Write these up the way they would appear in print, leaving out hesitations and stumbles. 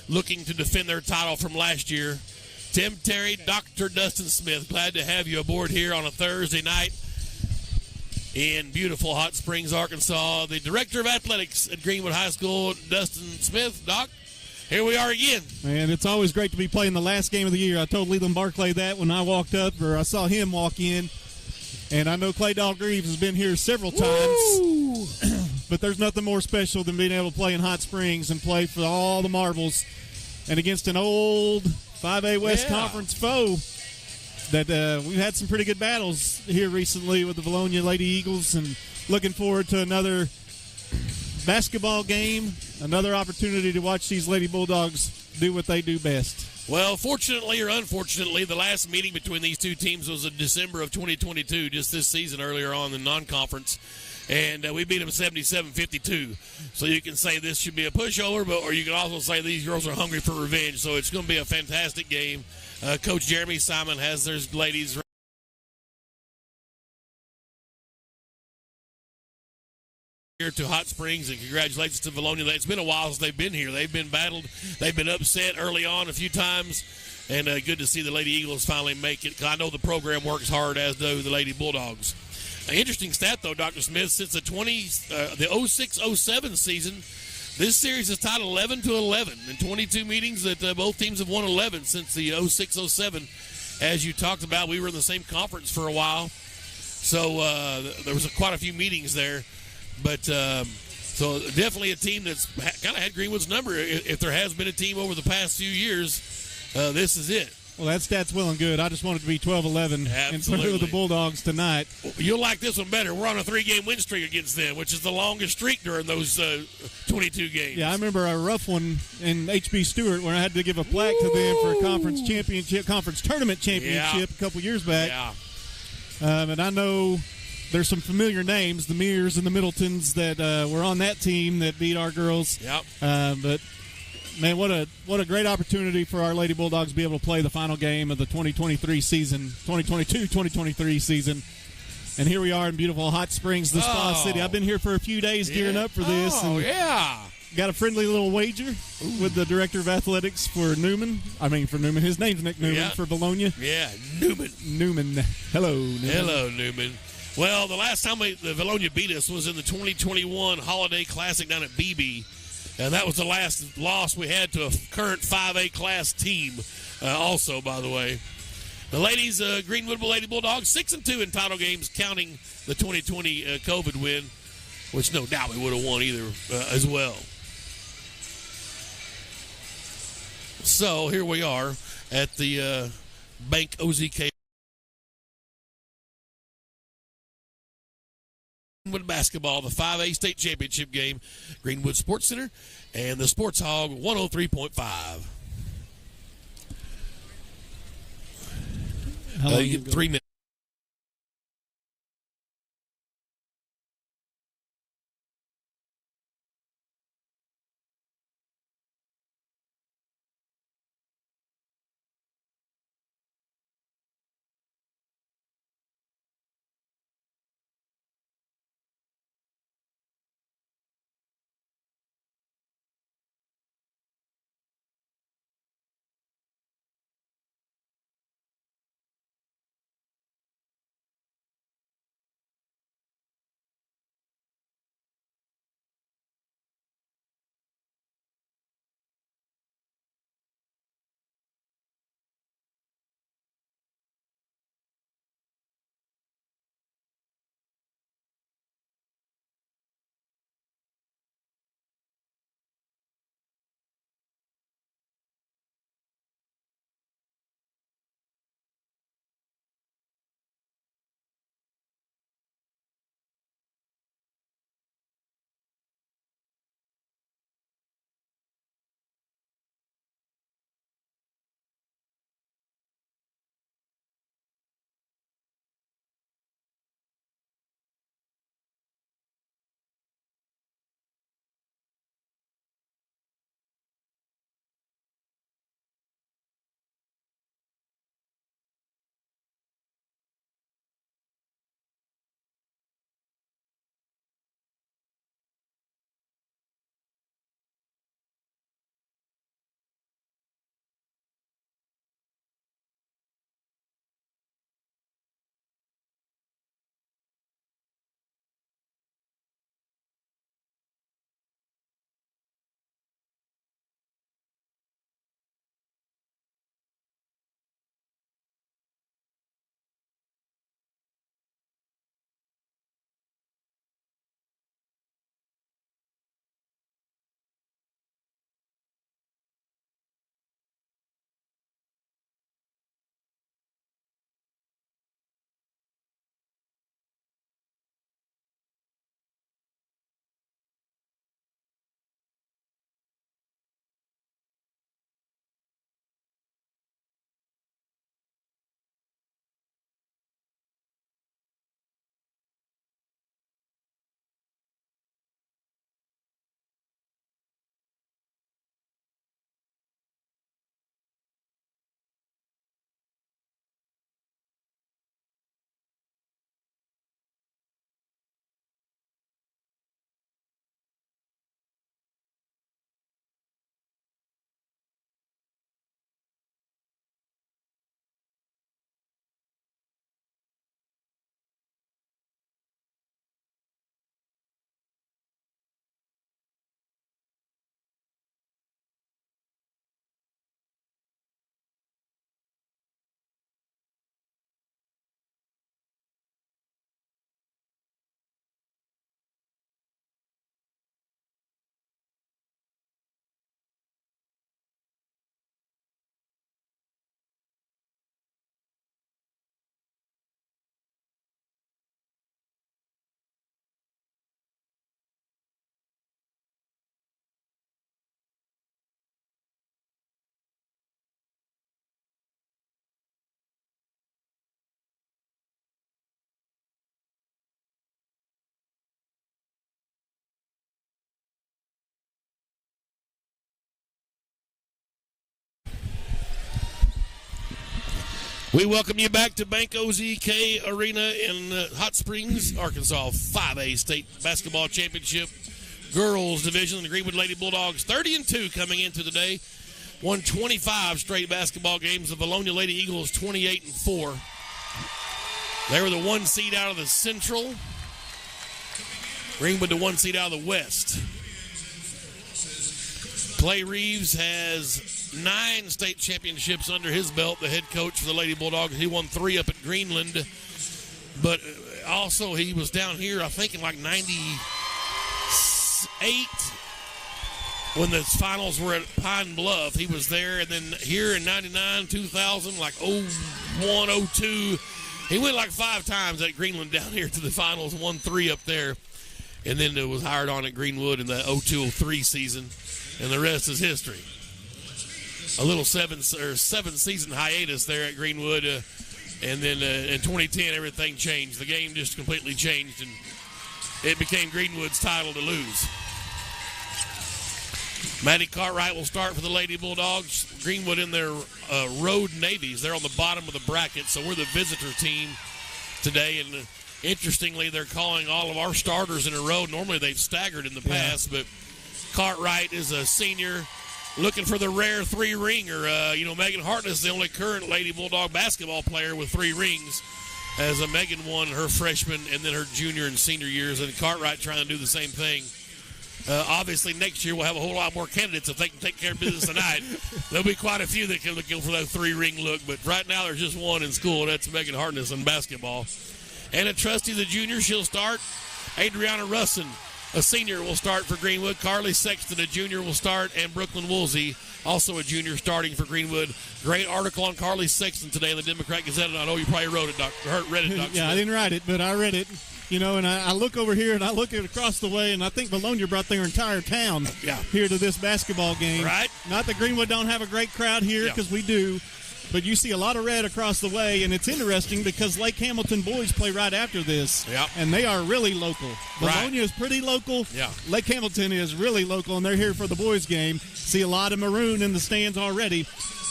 looking to defend their title from last year. Tim Terry, Dr. Dustin Smith, glad to have you aboard here on a Thursday night in beautiful Hot Springs, Arkansas. The Director of Athletics at Greenwood High School, Dustin Smith. Doc, here we are again. Man, it's always great to be playing the last game of the year. I told Leland Barclay that when I walked up, or I saw him walk in. And I know Clay Dalgreaves has been here several times. But there's nothing more special than being able to play in Hot Springs and play for all the marbles and against an old 5A West Conference foe that we've had some pretty good battles here recently with the Vilonia Lady Eagles, and looking forward to another basketball game, another opportunity to watch these Lady Bulldogs do what they do best. Well, fortunately or unfortunately, the last meeting between these two teams was in December of 2022, just this season earlier on in non-conference. And we beat them 77-52. So you can say this should be a pushover, or you can also say these girls are hungry for revenge. So it's going to be a fantastic game. Coach Jeremy Simon has their ladies here to Hot Springs, and congratulations to Vilonia. It's been a while since they've been here. They've been battled. They've been upset early on a few times, and good to see the Lady Eagles finally make it. I know the program works hard, as do the Lady Bulldogs. An interesting stat, though, Dr. Smith, since the 06-07 season, this series is tied 11-11 in 22 meetings that both teams have won 11 since the 06-07. As you talked about, we were in the same conference for a while, so there was quite a few meetings there. But so definitely a team that's kind of had Greenwood's number. If there has been a team over the past few years, this is it. Well, that stat's well and good. I just wanted to be 12-11 in front of the Bulldogs tonight. You'll like this one better. We're on a 3-game win streak against them, which is the longest streak during those 22 games. Yeah, I remember a rough one in H.B. Stewart where I had to give a plaque to them for a conference tournament championship a couple years back. Yeah. And I know there's some familiar names, the Mears and the Middletons, that were on that team that beat our girls. Yep. But man, what a great opportunity for our Lady Bulldogs to be able to play the final game of the 2023 season, 2022-2023 season. And here we are in beautiful Hot Springs, the Spa City. I've been here for a few days gearing up for this. Got a friendly little wager with the Director of Athletics for Newman. His name's Nick Newman for Vilonia. Yeah, Newman. Hello, Newman. Hello, Newman. Well, the last time the Vilonia beat us was in the 2021 Holiday Classic down at BB. And that was the last loss we had to a current 5A class team also, by the way. The ladies, Greenwood Lady Bulldogs, 6-2 in title games, counting the 2020 COVID win, which no doubt we would have won either as well. So here we are at the Bank OZK Greenwood basketball, the 5A state championship game, Greenwood Sports Center, and the Sports Hog 103.5. You get 3 minutes. We welcome you back to Bank OZK Arena in Hot Springs, Arkansas. 5A State Basketball Championship Girls Division. The Greenwood Lady Bulldogs 30-2 coming into the day. Won 25 straight basketball games. The Vilonia Lady Eagles 28-4. They were the 1 seed out of the Central. Greenwood the 1 seed out of the West. Clay Reeves has 9 state championships under his belt, the head coach for the Lady Bulldogs. He won 3 up at Greenland. But also he was down here, I think, in like 98 when the finals were at Pine Bluff. He was there. And then here in 99, 2000, like 01, 02. He went like 5 times at Greenland down here to the finals, won 3 up there. And then it was hired on at Greenwood in the 02-03 season. And the rest is history. A little 7-season hiatus there at Greenwood. And then in 2010, everything changed. The game just completely changed. And it became Greenwood's title to lose. Maddie Cartwright will start for the Lady Bulldogs. Greenwood in their road navies. They're on the bottom of the bracket, so we're the visitor team today. And interestingly, they're calling all of our starters in a row. Normally they've staggered in the past, but Cartwright is a senior looking for the rare 3-ringer. Megan Hartness is the only current Lady Bulldog basketball player with 3 rings, as Megan won her freshman and then her junior and senior years, and Cartwright trying to do the same thing. Obviously, next year we'll have a whole lot more candidates if they can take care of business tonight. There'll be quite a few that can go for that 3-ring look, but right now there's just one in school, and that's Megan Hartness in basketball. Anna Trusty, the junior, she'll start. Adriana Russin, a senior, will start for Greenwood. Carly Sexton, a junior, will start, and Brooklyn Woolsey, also a junior, starting for Greenwood. Great article on Carly Sexton today in the Democrat Gazette, and I know you probably read it, Doc Yeah, Smith. I didn't write it, but I read it. And I look over here and I look at across the way, and I think Vilonia brought their entire town here to this basketball game. Right. Not that Greenwood don't have a great crowd here, because we do, but you see a lot of red across the way, and it's interesting because Lake Hamilton boys play right after this, and they are really local. Vilonia is pretty local. Lake Hamilton is really local, and they're here for the boys' game. See a lot of maroon in the stands already.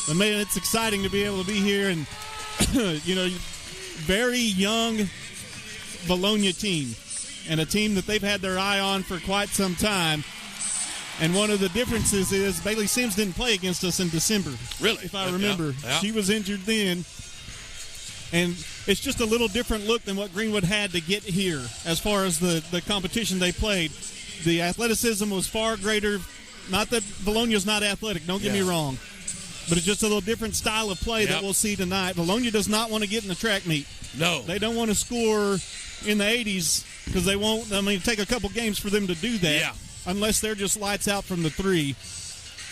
But, man, it's exciting to be able to be here, and, very young Vilonia team, and a team that they've had their eye on for quite some time. And one of the differences is Bailey Sims didn't play against us in December. Really? If I remember. She was injured then. And it's just a little different look than what Greenwood had to get here as far as the competition they played. The athleticism was far greater. Not that Vilonia's not athletic, don't get me wrong. But it's just a little different style of play that we'll see tonight. Vilonia does not want to get in the track meet. No. They don't want to score in the 80s because they won't. Take a couple games for them to do that. Yeah. Unless they're just lights out from the 3.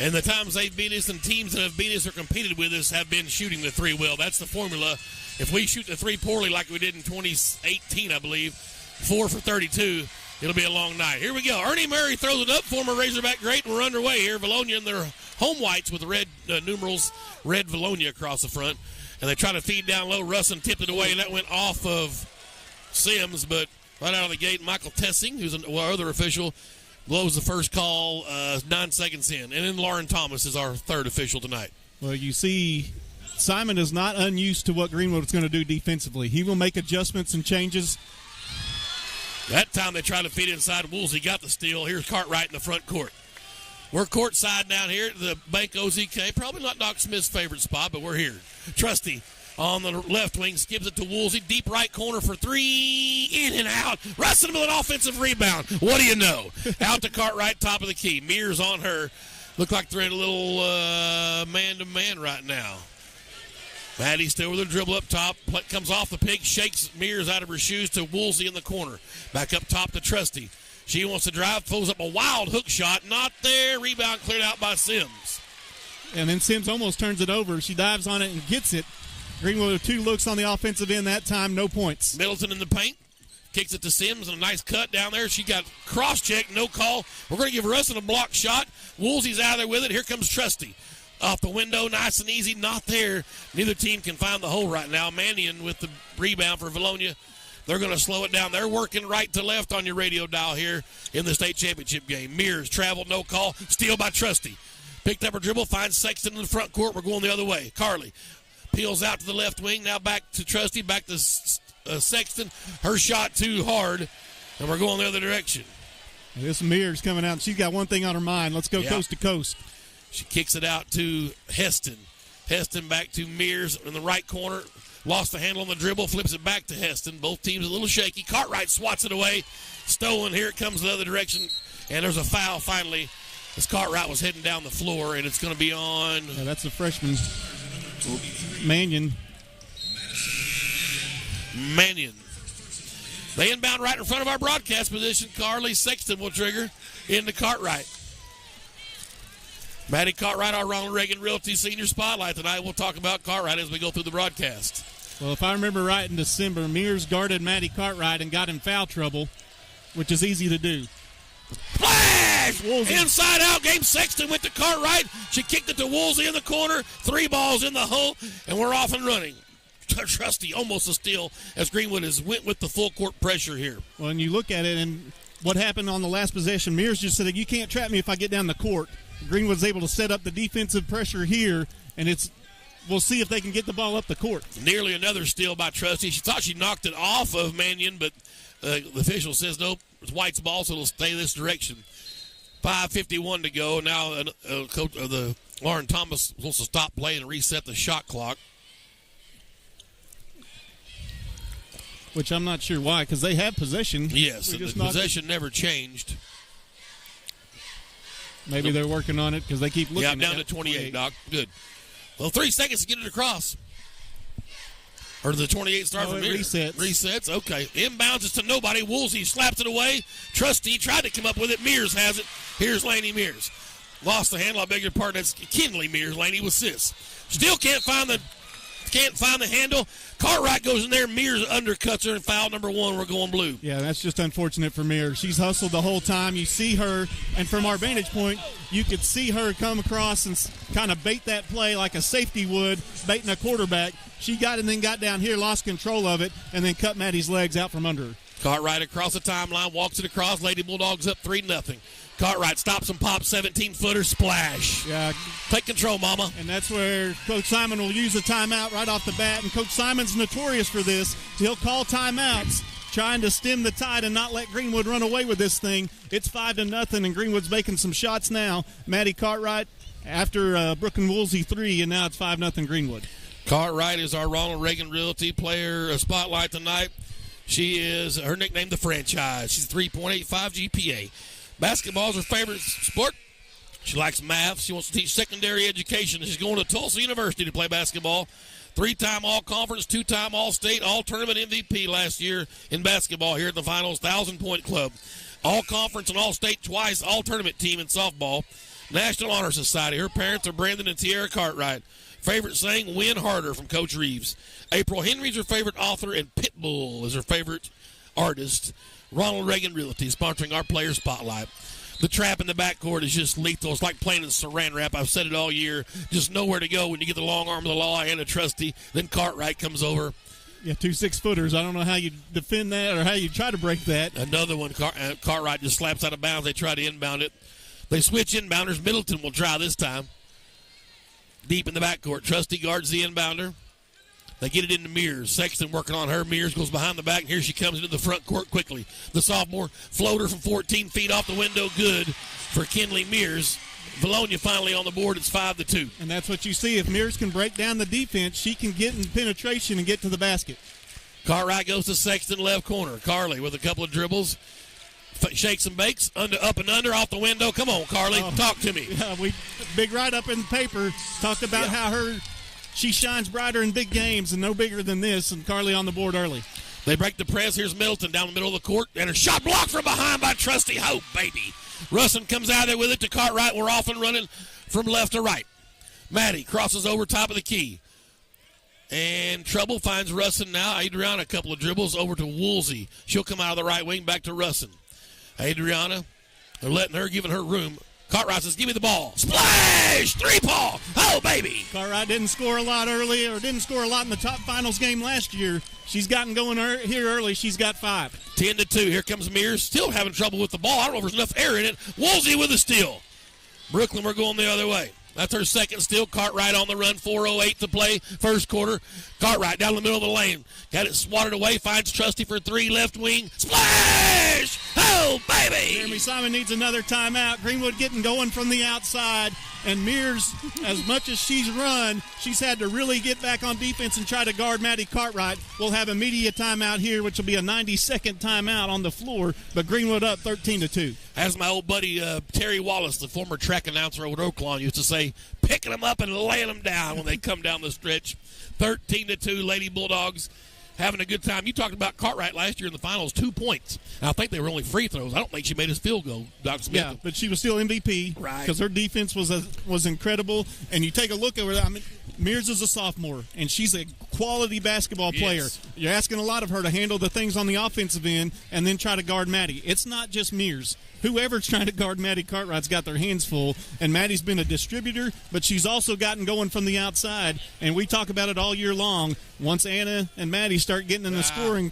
And the times they've beat us and teams that have beat us or competed with us have been shooting the 3 well. That's the formula. If we shoot the 3 poorly like we did in 2018, I believe, 4 for 32, it'll be a long night. Here we go. Ernie Murray throws it up, former Razorback great, and we're underway here. Vilonia in their home whites with the red numerals, red Vilonia across the front. And they try to feed down low. Russin tipped it away, and that went off of Sims. But right out of the gate, Michael Tessing, who's our other official, blows the first call 9 seconds in. And then Lauren Thomas is our third official tonight. Well, you see, Simon is not unused to what Greenwood is going to do defensively. He will make adjustments and changes. That time they tried to feed inside. Woolsey got the steal. Here's Cartwright in the front court. We're courtside down here at the Bank OZK. Probably not Doc Smith's favorite spot, but we're here. Trusty on the left wing, skips it to Woolsey. Deep right corner for 3. In and out. Rustin with an offensive rebound. What do you know? Out to Cartwright, top of the key. Mears on her. Look like they're in a little man-to-man right now. Maddie still with a dribble up top. Comes off the pick, shakes Mears out of her shoes to Woolsey in the corner. Back up top to Trusty. She wants to drive, throws up a wild hook shot. Not there. Rebound cleared out by Sims. And then Sims almost turns it over. She dives on it and gets it. Greenwood with 2 looks on the offensive end that time, no points. Middleton in the paint. Kicks it to Sims, and a nice cut down there. She got cross-checked, no call. We're going to give Rustin a block shot. Woolsey's out of there with it. Here comes Trusty. Off the window, nice and easy. Not there. Neither team can find the hole right now. Mannion with the rebound for Vilonia. They're going to slow it down. They're working right to left on your radio dial here in the state championship game. Mears traveled, no call. Steal by Trusty. Picked up her dribble, finds Sexton in the front court. We're going the other way. Carly Peels out to the left wing. Now back to Trusty. Back to Sexton. Her shot too hard. And we're going the other direction. This Mears coming out. She's got one thing on her mind. Let's go coast to coast. She kicks it out to Heston. Heston back to Mears in the right corner. Lost the handle on the dribble. Flips it back to Heston. Both teams a little shaky. Cartwright swats it away. Stolen. Here it comes the other direction. And there's a foul finally. As Cartwright was heading down the floor. And it's going to be on. Yeah, that's the freshman. Mannion. They inbound right in front of our broadcast position. Carly Sexton will trigger into Cartwright. Maddie Cartwright, our Ronald Reagan Realty Senior Spotlight tonight. We'll talk about Cartwright as we go through the broadcast. Well, if I remember right in December, Mears guarded Maddie Cartwright and got in foul trouble, which is easy to do. Flash! Woolsey. Inside out game. Sexton went to Cartwright. She kicked it to Woolsey in the corner. 3 balls in the hole, and we're off and running. Trusty almost a steal as Greenwood has went with the full court pressure here. Well, and you look at it, and what happened on the last possession, Mears just said, you can't trap me if I get down the court. Greenwood's able to set up the defensive pressure here, and we'll see if they can get the ball up the court. Nearly another steal by Trusty. She thought she knocked it off of Mannion, but the official says nope, it's White's ball, so it'll stay this direction. 5:51 to go. Now the Lauren Thomas wants to stop playing and reset the shot clock. Which I'm not sure why, because they have possession. Yes, and the possession never changed. Maybe they're working on it because they keep looking. Yeah, down to 28, Doc. Good. Well, 3 seconds to get it across. Or the 28 start from here. Resets, okay. Inbounds it to nobody. Woolsey slaps it away. Trusty tried to come up with it. Mears has it. Here's Laney Mears. Lost the handle. I beg your pardon. That's Kinley Mears. Laney with sis. Still can't find the handle. Cartwright goes in there. Mears undercuts her, and foul number 1. We're going blue. Yeah, that's just unfortunate for Mears. She's hustled the whole time. You see her, and from our vantage point, you could see her come across and kind of bait that play like a safety would, baiting a quarterback. She got it and then got down here, lost control of it, and then cut Maddie's legs out from under her. Cartwright across the timeline, walks it across. Lady Bulldogs up 3-0. Cartwright stops and pops, 17-footer, splash. Yeah. Take control, Mama. And that's where Coach Simon will use a timeout right off the bat. And Coach Simon's notorious for this. He'll call timeouts, trying to stem the tide and not let Greenwood run away with this thing. It's 5-0, and Greenwood's making some shots now. Maddie Cartwright after Brooke and Woolsey 3, and now it's 5-0 Greenwood. Cartwright is our Ronald Reagan Realty player spotlight tonight. She is, her nickname, the franchise. She's 3.85 GPA. Basketball is her favorite sport. She likes math. She wants to teach secondary education. She's going to Tulsa University to play basketball. 3-time All-Conference, 2-time All-State, All-Tournament MVP last year in basketball here at the Finals, 1,000-point club. All-Conference and All-State twice, All-Tournament team in softball. National Honor Society. Her parents are Brandon and Tierra Cartwright. Favorite saying, win harder, from Coach Reeves. April Henry's her favorite author, and Pitbull is her favorite artist. Ronald Reagan Realty sponsoring our player spotlight. The trap in the backcourt is just lethal. It's like playing in saran wrap. I've said it all year. Just nowhere to go when you get the long arm of the law and a Trusty. Then Cartwright comes over. Yeah, 2 6-footers. I don't know how you defend that or how you try to break that. Another one, Cartwright just slaps out of bounds. They try to inbound it. They switch inbounders. Middleton will try this time. Deep in the backcourt. Trusty guards the inbounder. They get it into Mears. Sexton working on her. Mears goes behind the back, and here she comes into the front court quickly. The sophomore floater from 14 feet off the window. Good for Kinley Mears. Vilonia finally on the board. It's 5-2. And that's what you see. If Mears can break down the defense, she can get in penetration and get to the basket. Cartwright goes to Sexton left corner. Carly with a couple of dribbles. Shakes and bakes. Up and under off the window. Come on, Carly. Talk to me. Yeah, big write-up in the paper talked about how she shines brighter in big games and no bigger than this, and Carly on the board early. They break the press. Here's Middleton down the middle of the court, and her shot blocked from behind by Trusty. Oh, baby. Russin comes out there with it to Cartwright. We're off and running from left to right. Maddie crosses over top of the key. And trouble finds Russin now. Adriana, a couple of dribbles over to Woolsey. She'll come out of the right wing back to Russin. Adriana, they're letting her, giving her room. Cartwright says, give me the ball. Splash! 3-ball. Oh, baby. Cartwright didn't score a lot early, or didn't score a lot in the top finals game last year. She's gotten going here early. She's got 5. 10-2. Here comes Mears. Still having trouble with the ball. I don't know if there's enough air in it. Woolsey with a steal. Brooklyn, we're going the other way. That's her second steal. Cartwright on the run, 4:08 to play, first quarter. Cartwright down the middle of the lane. Got it swatted away, finds Trusty for three, left wing. Splash! Oh, baby! Jeremy Simon needs another timeout. Greenwood getting going from the outside. And Mears, as much as she's run, she's had to really get back on defense and try to guard Maddie Cartwright. We'll have a media timeout here, which will be a 90-second timeout on the floor. But Greenwood up 13-2. As my old buddy Terry Wallace, the former track announcer over at Oaklawn, used to say, picking them up and laying them down when they come down the stretch. 13-2, Lady Bulldogs having a good time. You talked about Cartwright last year in the finals, 2 points. And I think they were only free throws. I don't think she made his field goal, Doc Smith. Yeah, but she was still MVP. Right. Because her defense was incredible. And you take a look at her. I mean, Mears is a sophomore, and she's a quality basketball player. Yes. You're asking a lot of her to handle the things on the offensive end and then try to guard Maddie. It's not just Mears. Whoever's trying to guard Maddie Cartwright's got their hands full, and Maddie's been a distributor, but she's also gotten going from the outside, and we talk about it all year long. Once Anna and Maddie start getting in the scoring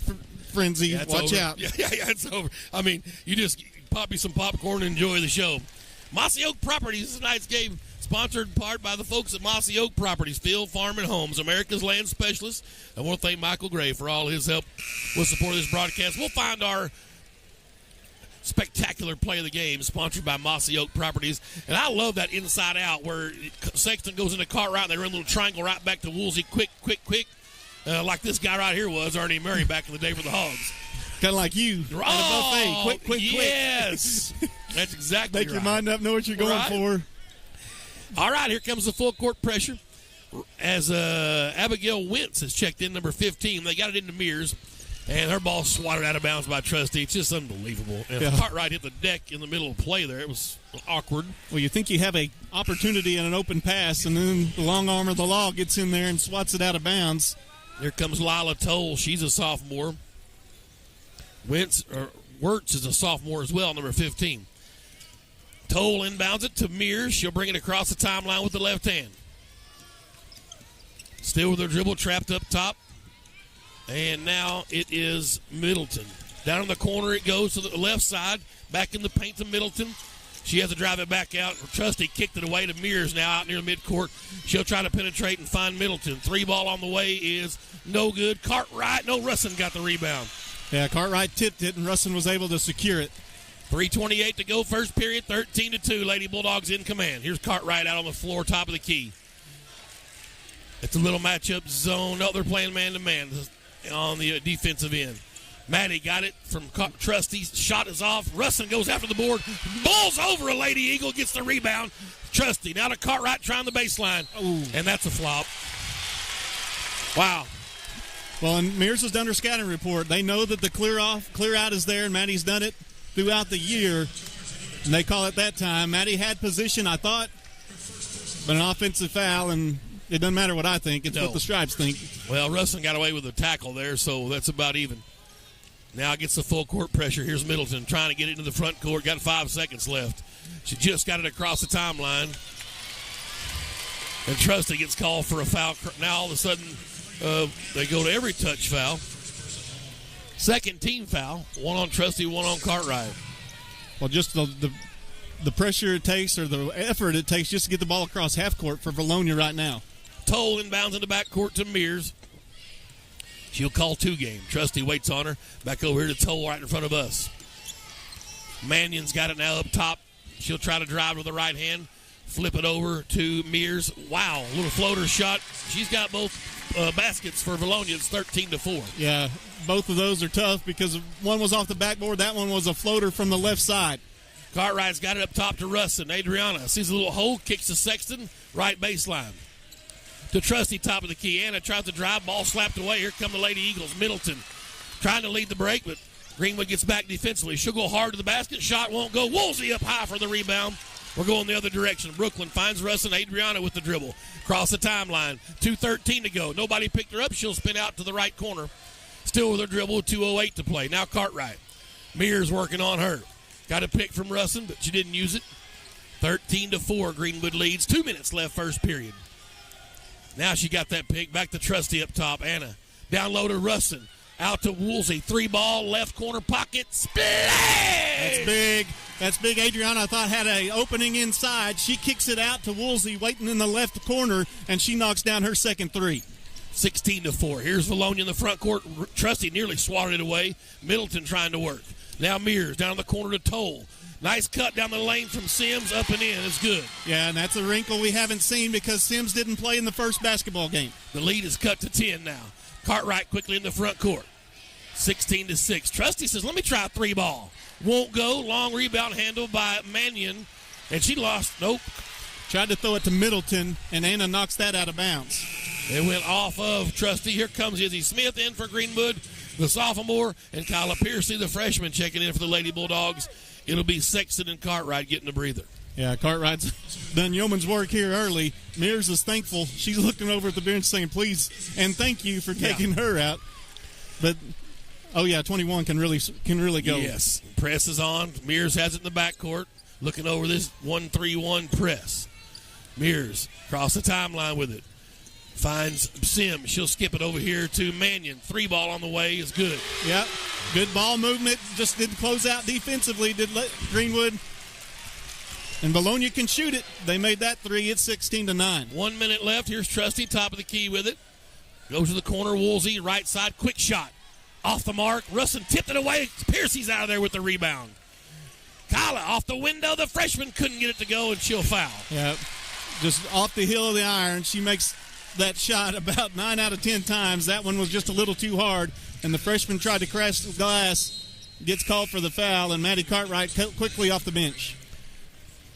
frenzy, watch out. Yeah, it's over. I mean, you just pop you some popcorn and enjoy the show. Mossy Oak Properties, tonight's game sponsored in part by the folks at Mossy Oak Properties, Field, Farm, and Homes, America's land specialist. I want to thank Michael Gray for all his help with support of this broadcast. We'll find our spectacular play of the game, sponsored by Mossy Oak Properties. And I love that inside out where Sexton goes into Cartwright and they run a little triangle right back to Woolsey. Quick. Like this guy right here was, Ernie Murray, back in the day for the Hogs. Kind of like you at a buffet. Quick. Yes. That's exactly Make your mind up, know what you're going for. All right, here comes the full court pressure as Abigail Wentz has checked in, number 15. They got it into Mears. And her ball swatted out of bounds by Trusty. It's just unbelievable. And Cartwright hit the deck in the middle of play there. It was awkward. Well, you think you have an opportunity in an open pass, and then the long arm of the law gets in there and swats it out of bounds. Here comes Lila Toll. She's a sophomore. Wirtz is a sophomore as well, number 15. Toll inbounds it to Mears. She'll bring it across the timeline with the left hand. Still with her dribble trapped up top. And now it is Middleton. Down in the corner it goes to the left side. Back in the paint to Middleton. She has to drive it back out. Trusty kicked it away to Mears now out near midcourt. She'll try to penetrate and find Middleton. Three ball on the way is no good. Cartwright, no, Russin got the rebound. Yeah, Cartwright tipped it, and Russin was able to secure it. 3:28 to go, first period, 13-2. Lady Bulldogs in command. Here's Cartwright out on the floor, top of the key. It's a little matchup zone. No, they're playing man-to-man on the defensive end. Maddie got it from Trusty. Shot is off. Russin goes after the board. Bulls over a Lady Eagle. Gets the rebound. Trusty now to Cartwright trying the baseline. Ooh. And that's a flop. Wow. Well, and Mears has done her scouting report. They know that the clear out is there, and Maddie's done it throughout the year. And they call it that time. Maddie had position, I thought, but an offensive foul, and it doesn't matter what I think. It's what the Stripes think. Well, Russin got away with a tackle there, so that's about even. Now gets the full court pressure. Here's Middleton trying to get it into the front court. Got 5 seconds left. She just got it across the timeline. And Trusty gets called for a foul. Now all of a sudden they go to every touch foul. Second team foul. One on Trusty, one on Cartwright. Well, just the pressure it takes or the effort it takes just to get the ball across half court for Vilonia right now. Toll inbounds in the backcourt to Mears. She'll call two game. Trusty waits on her. Back over here to Toll right in front of us. Mannion's got it now up top. She'll try to drive with the right hand. Flip it over to Mears. Wow, a little floater shot. She's got both baskets for Vilonia. It's 13-4. Yeah, both of those are tough because one was off the backboard. That one was a floater from the left side. Cartwright's got it up top to Russin. Adriana sees a little hole, kicks to Sexton, right baseline. To Trusty, top of the key. Anna tries to drive, ball slapped away. Here come the Lady Eagles. Middleton trying to lead the break, but Greenwood gets back defensively. She'll go hard to the basket. Shot won't go. Woolsey up high for the rebound. We're going the other direction. Brooklyn finds Russin. Adriana with the dribble. Across the timeline. 2:13 to go. Nobody picked her up. She'll spin out to the right corner. Still with her dribble. 2:08 to play. Now Cartwright. Mears working on her. Got a pick from Russin, but she didn't use it. 13-4. Greenwood leads. 2 minutes left first period. Now she got that pick. Back to Trusty up top. Anna. Down low to Russin. Out to Woolsey. 3-ball, left corner pocket. Splash! That's big. That's big. Adriana, I thought, had an opening inside. She kicks it out to Woolsey, waiting in the left corner, and she knocks down her second three. 16-4. Here's Vilonia in the front court. Trusty nearly swatted it away. Middleton trying to work. Now Mears down the corner to Toll. Nice cut down the lane from Sims, up and in. It's good. Yeah, and that's a wrinkle we haven't seen because Sims didn't play in the first basketball game. The lead is cut to 10 now. Cartwright quickly in the front court. 16-6. Trusty says, let me try a 3-ball. Won't go. Long rebound handled by Mannion. And she lost. Nope. Tried to throw it to Middleton, and Anna knocks that out of bounds. It went off of Trusty. Here comes Izzy Smith in for Greenwood, the sophomore, and Kyla Piercy, the freshman, checking in for the Lady Bulldogs. It'll be Sexton and Cartwright getting a breather. Yeah, Cartwright's done yeoman's work here early. Mears is thankful. She's looking over at the bench saying, please and thank you for taking her out. But, 21 can really go. Yes. Press is on. Mears has it in the backcourt. Looking over this 1-3-1 press. Mears across the timeline with it. Finds Sims. She'll skip it over here to Mannion. 3-ball on the way is good. Yep. Good ball movement. Just didn't close out defensively. Did Greenwood. And Vilonia can shoot it. They made that three. It's 16-9. 1 minute left. Here's Trusty, top of the key with it. Goes to the corner. Woolsey, right side. Quick shot. Off the mark. Russin tipped it away. Piercy's out of there with the rebound. Kyla off the window. The freshman couldn't get it to go, and she'll foul. Yep. Just off the heel of the iron. She makes that shot about 9 out of 10 times. That one was just a little too hard, and the freshman tried to crash the glass. Gets called for the foul, and Maddie Cartwright quickly off the bench.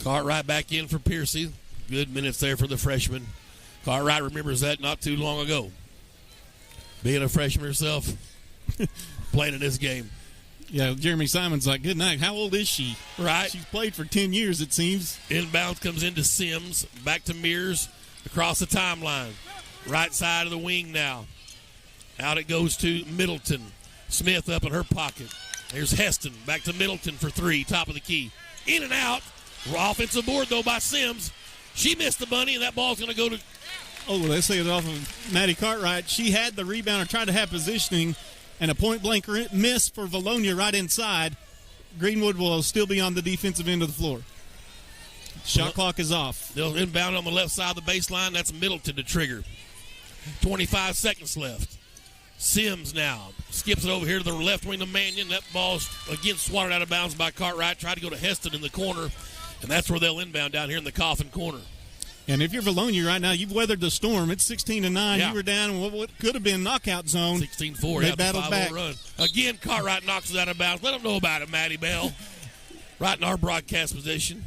Cartwright back in for Piercy. Good minutes there for the freshman. Cartwright remembers that not too long ago. Being a freshman herself, playing in this game. Yeah, Jeremy Simon's like, good night. How old is she? Right. She's played for 10 years, it seems. Inbound comes into Sims. Back to Mears. Across the timeline. Right side of the wing now. Out it goes to Middleton. Smith up in her pocket. There's Heston. Back to Middleton for 3. Top of the key. In and out. Offensive board, though, by Sims. She missed the bunny, and that ball's going to go to... Oh, they say it off of Maddie Cartwright. She had the rebound or tried to have positioning, and a point-blank miss for Vilonia right inside. Greenwood will still be on the defensive end of the floor. Shot clock is off. They'll inbound on the left side of the baseline. That's Middleton to trigger. 25 seconds left. Sims now skips it over here to the left wing of Mannion. That ball's again swatted out of bounds by Cartwright. Tried to go to Heston in the corner, and that's where they'll inbound down here in the coffin corner. And if you're Vilonia right now, you've weathered the storm. It's 16-9. Yeah. You were down in what could have been knockout zone. 16-4. They battled back. Run. Again, Cartwright knocks it out of bounds. Let them know about it, Maddie Bell. Right in our broadcast position.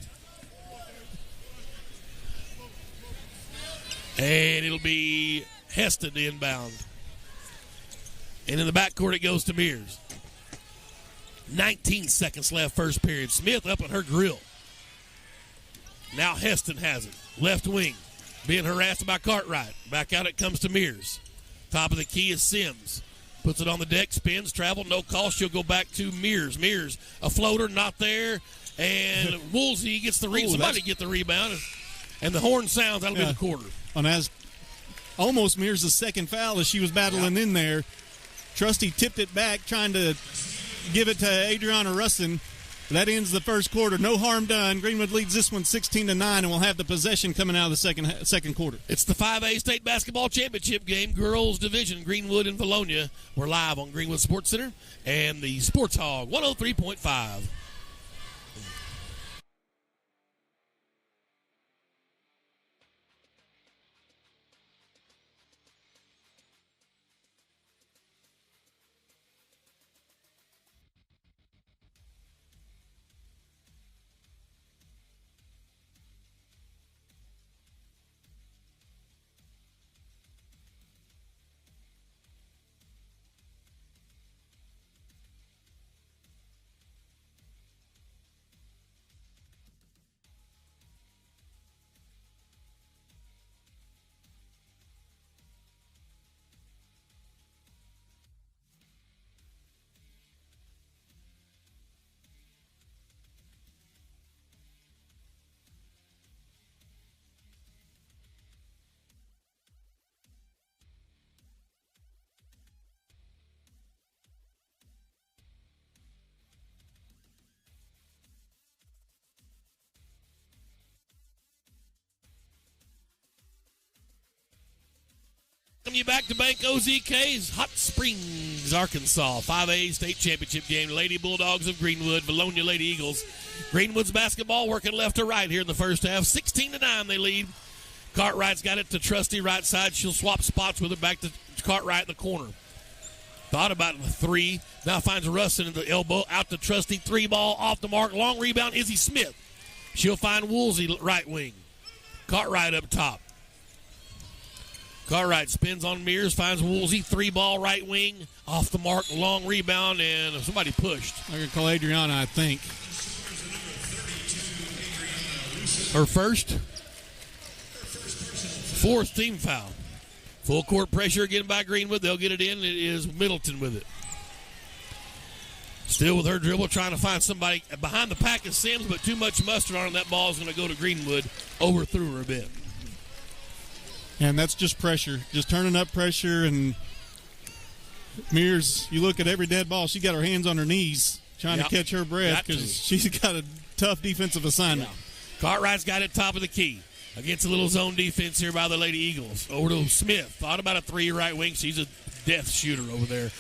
And it'll be Heston to inbound. And in the backcourt, it goes to Mears. 19 seconds left, first period. Smith up on her grill. Now Heston has it. Left wing. Being harassed by Cartwright. Back out it comes to Mears. Top of the key is Sims. Puts it on the deck, spins, travel, no call. She'll go back to Mears. Mears, a floater, not there. And Woolsey gets the rebound. Somebody get the rebound. And the horn sounds. That'll be the quarter. And as almost Mears' second foul as she was battling in there. Trusty tipped it back, trying to give it to Adriana Russin. That ends the first quarter. No harm done. Greenwood leads this one 16-9, and we'll have the possession coming out of the second quarter. It's the 5A State Basketball Championship game, girls division, Greenwood and Vilonia. We're live on Greenwood Sports Center and the Sports Hog 103.5. you back to Bank OZK's Hot Springs, Arkansas. 5A state championship game. Lady Bulldogs of Greenwood, Vilonia Lady Eagles. Greenwood's basketball working left to right here in the first half. 16-9 they lead. Cartwright's got it to Trusty right side. She'll swap spots with it back to Cartwright in the corner. Thought about a three. Now finds Rustin in the elbow. Out to Trusty. 3 ball off the mark. Long rebound. Izzy Smith. She'll find Woolsey right wing. Cartwright up top. Cartwright spins on Mears. Finds Woolsey. 3 ball right wing. Off the mark. Long rebound. And somebody pushed. I'm going to call Adriana, I think. Her first. 4th team foul. Full court pressure again by Greenwood. They'll get it in. It is Middleton with it. Still with her dribble, trying to find somebody behind the pack of Sims, but too much mustard on it. That ball is going to go to Greenwood. Overthrew her a bit. And that's just pressure. Just turning up pressure. And Mears, you look at every dead ball, she got her hands on her knees trying to catch her breath because she's got a tough defensive assignment. Yeah. Cartwright's got it top of the key. Against a little zone defense here by the Lady Eagles. Over to Smith. Thought about a 3 right wing. She's a death shooter over there.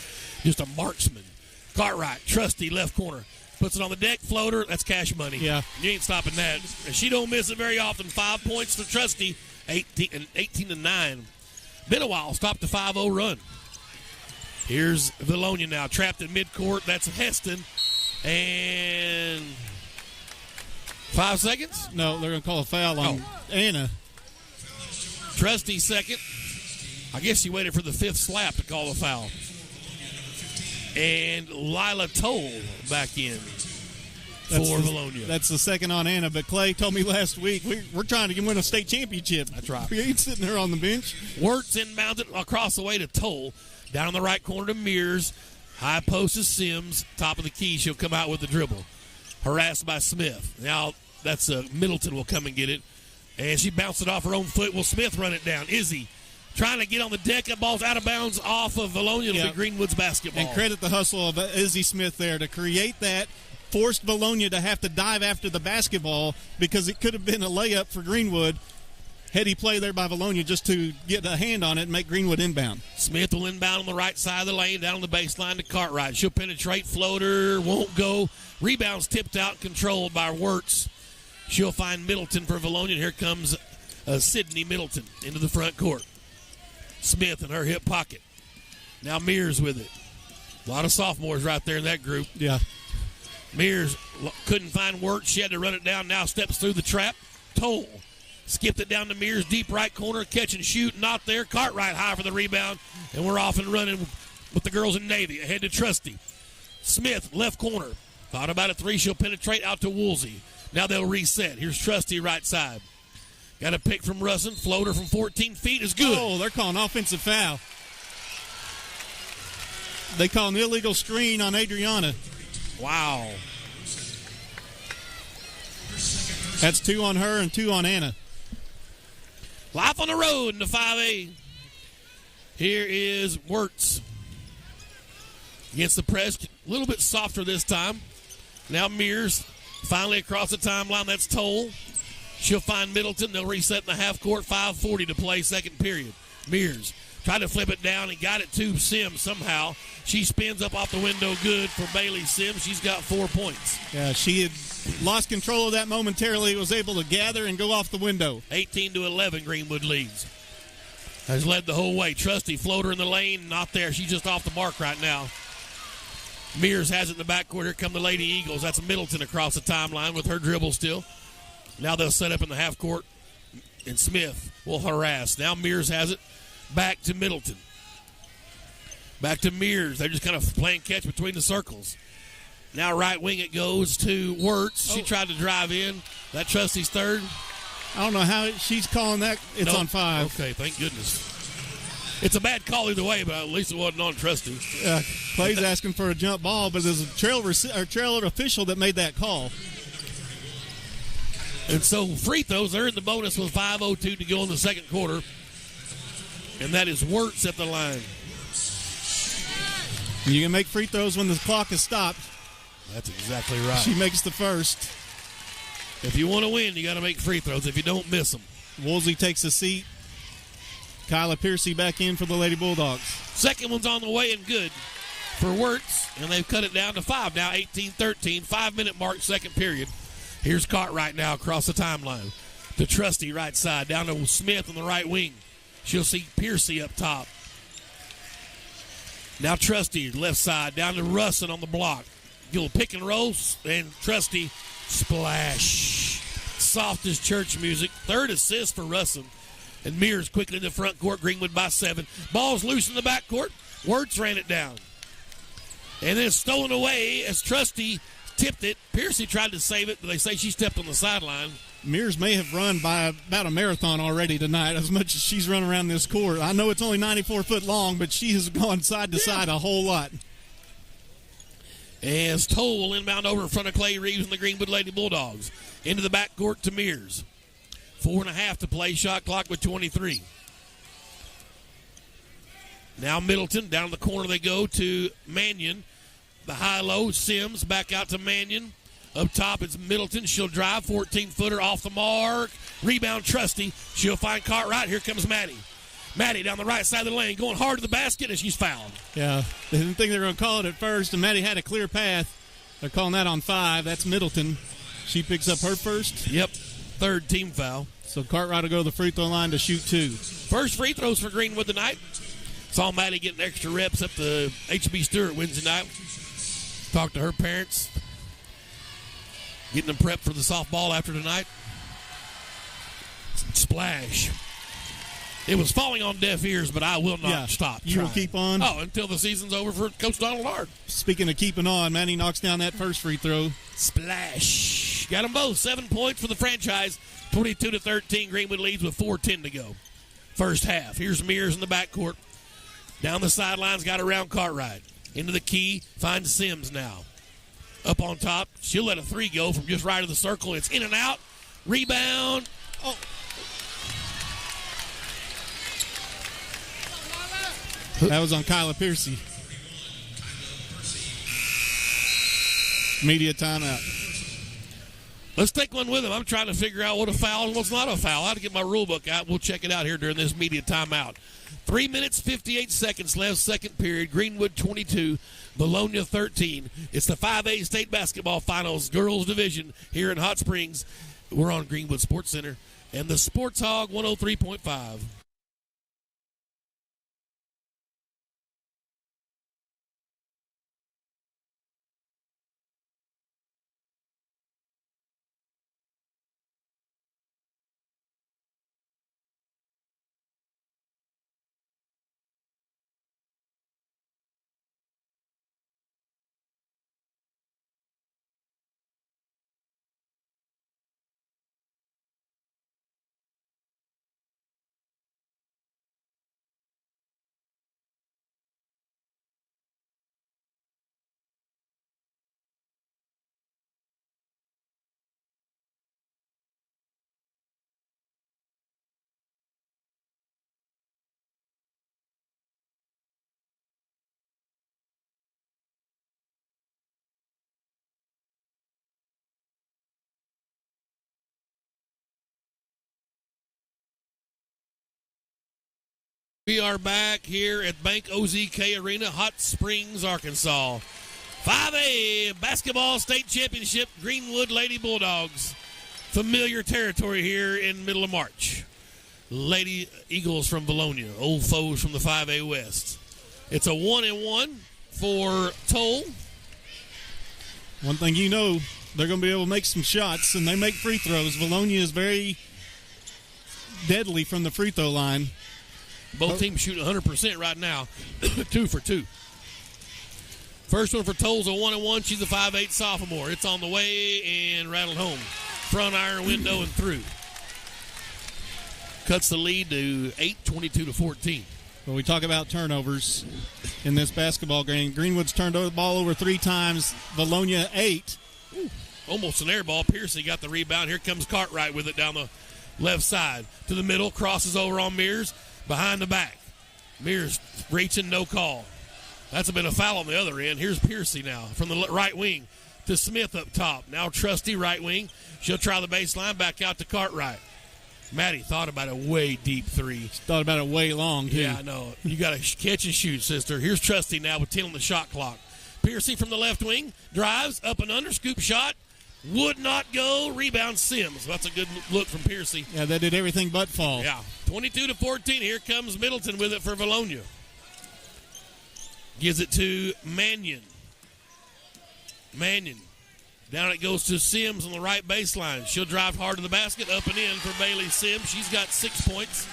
Just a marksman. Cartwright, Trusty, left corner. Puts it on the deck, floater. That's cash money. Yeah. You ain't stopping that. And she don't miss it very often. 5 points for Trusty. 18-9. Been a while. Stopped the 5-0 run. Here's Vilonia now. Trapped in midcourt. That's Heston. And 5 seconds? No, they're going to call a foul on Anna. Trusty second. I guess he waited for the 5th slap to call a foul. And Lila Toll back in for Vilonia. That's the second on Anna. But Clay told me last week, we're trying to win a state championship. That's right. We ain't sitting there on the bench. Wirtz inbounded across the way to Toll. Down on the right corner to Mears. High post is Sims. Top of the key. She'll come out with the dribble. Harassed by Smith. Now that's Middleton will come and get it. And she bounced it off her own foot. Will Smith run it down? Izzy trying to get on the deck. That ball's out of bounds off of Vilonia. It'll be Greenwood's basketball. And credit the hustle of Izzy Smith there to create that. Forced Vilonia to have to dive after the basketball because it could have been a layup for Greenwood. Heady play there by Vilonia just to get a hand on it and make Greenwood inbound. Smith will inbound on the right side of the lane, down on the baseline to Cartwright. She'll penetrate, floater, won't go. Rebounds tipped out, controlled by Wirtz. She'll find Middleton for Vilonia. Here comes Sydney Middleton into the front court. Smith in her hip pocket. Now Mears with it. A lot of sophomores right there in that group. Yeah. Mears couldn't find Wirtz. She had to run it down. Now steps through the trap. Toll. Skipped it down to Mears, deep right corner, catch and shoot, not there. Cartwright high for the rebound, and we're off and running with the girls in Navy. Ahead to Trusty. Smith, left corner. Thought about a 3, she'll penetrate out to Woolsey. Now they'll reset. Here's Trusty right side. Got a pick from Russin. Floater from 14 feet is good. Oh, they're calling offensive foul. They call an illegal screen on Adriana. Wow. That's 2 on her and 2 on Anna. Life on the road in the 5A. Here is Wirtz. Against the press. A little bit softer this time. Now Mears. Finally across the timeline. That's Toll. She'll find Middleton. They'll reset in the half court. 5:40 to play, second period. Mears tried to flip it down and got it to Sims somehow. She spins up off the window good for Bailey Sims. She's got 4 points. Yeah, she had lost control of that momentarily. Was able to gather and go off the window. 18-11, Greenwood leads. Has led the whole way. Trusty floater in the lane. Not there. She's just off the mark right now. Mears has it in the backcourt. Here come the Lady Eagles. That's Middleton across the timeline with her dribble still. Now they'll set up in the half court, and Smith will harass. Now Mears has it. Back to Middleton. Back to Mears. They're just kind of playing catch between the circles. Now right wing it goes to Wirtz. She tried to drive in. That Trusty's third. I don't know how she's calling that. It's on 5. Okay, thank goodness. It's a bad call either way, but at least it wasn't on Trusty. Clay's asking for a jump ball, but there's a trailer official that made that call. And so free throws, they're in the bonus with 5:02 to go in the second quarter. And that is Wirtz at the line. You can make free throws when the clock is stopped. That's exactly right. She makes the first. If you want to win, you got to make free throws. If you don't, miss them. Woolsey takes a seat. Kyla Piercy back in for the Lady Bulldogs. Second one's on the way and good for Wirtz, and they've cut it down to 5 now, 18-13, 5-minute mark, second period. Here's Cartwright now across the timeline to Trusty right side, down to Smith on the right wing. She'll see Piercy up top. Now Trusty left side, down to Russin on the block. You'll pick and roll, and Trusty splash. Soft as church music. Third assist for Russin. And Mears quickly in the front court. Greenwood by 7. Ball's loose in the back court. Wirtz ran it down. And then stolen away as Trusty tipped it. Piercy tried to save it, but they say she stepped on the sideline. Mears may have run by about a marathon already tonight, as much as she's run around this court. I know it's only 94 foot long, but she has gone side to side a whole lot. As Toll will inbound over in front of Clay Reeves and the Greenwood Lady Bulldogs. Into the backcourt to Mears. 4.5 to play, shot clock with 23. Now Middleton, down the corner they go to Mannion. The high-low, Sims, back out to Mannion. Up top, it's Middleton. She'll drive, 14-footer off the mark. Rebound, Trusty. She'll find Cartwright. Here comes Maddie. Maddie down the right side of the lane, going hard to the basket, and she's fouled. Yeah, they didn't think they were going to call it at first, and Maddie had a clear path. They're calling that on 5. That's Middleton. She picks up her first. Yep, third team foul. So Cartwright will go to the free throw line to shoot 2. First free throws for Greenwood tonight. Saw Maddie getting extra reps up to H.B. Stewart Wednesday night. Talked to her parents. Getting them prepped for the softball after tonight. Splash. It was falling on deaf ears, but I will not stop. You will keep on? Oh, until the season's over for Coach Donald Hart. Speaking of keeping on, Maddie knocks down that first free throw. Splash. Got them both. 7 points for the franchise. 22-13. Greenwood leads with 4:10 to go. First half. Here's Mears in the backcourt. Down the sidelines, got around Cartwright. Into the key, finds Sims now. Up on top, she'll let a 3 go from just right of the circle. It's in and out. Rebound. Oh. That was on Kyla Piercy. Media timeout. Let's take one with him. I'm trying to figure out what a foul and what's not a foul. I have to get my rule book out. We'll check it out here during this media timeout. 3 minutes, 58 seconds left, second period. Greenwood 22, Vilonia 13. It's the 5A State Basketball Finals Girls Division here in Hot Springs. We're on Greenwood Sports Center and the Sports Hog 103.5. We are back here at Bank OZK Arena, Hot Springs, Arkansas. 5A Basketball State Championship, Greenwood Lady Bulldogs. Familiar territory here in middle of March. Lady Eagles from Vilonia, old foes from the 5A West. It's a 1-1 for Toll. One thing you know, they're going to be able to make some shots, and they make free throws. Vilonia is very deadly from the free throw line. Both teams shoot 100% right now. 2 for 2. First one for Toll's a 1-1. She's a 5'8 sophomore. It's on the way and rattled home. Front iron window and through. Cuts the lead to 8, 22-14. When we talk about turnovers in this basketball game, Greenwood's turned the ball over 3 times. Vilonia 8. Ooh, almost an air ball. Piercy got the rebound. Here comes Cartwright with it down the left side. To the middle. Crosses over on Mears. Behind the back. Mears reaching, no call. That's been a foul on the other end. Here's Piercy now from the right wing to Smith up top. Now Trusty right wing. She'll try the baseline, back out to Cartwright. Maddie thought about a way deep three. Thought about it way long, too. Yeah, I know. You got to catch and shoot, sister. Here's Trusty now with 10 on the shot clock. Piercy from the left wing. Drives up and under. Scoop shot. Would not go. Rebound Sims. That's a good look from Piercy. Yeah, that did everything but fall. Yeah. 22-14. Here comes Middleton with it for Vilonia. Gives it to Mannion. Down it goes to Sims on the right baseline. She'll drive hard to the basket. Up and in for Bailey Sims. She's got 6 points.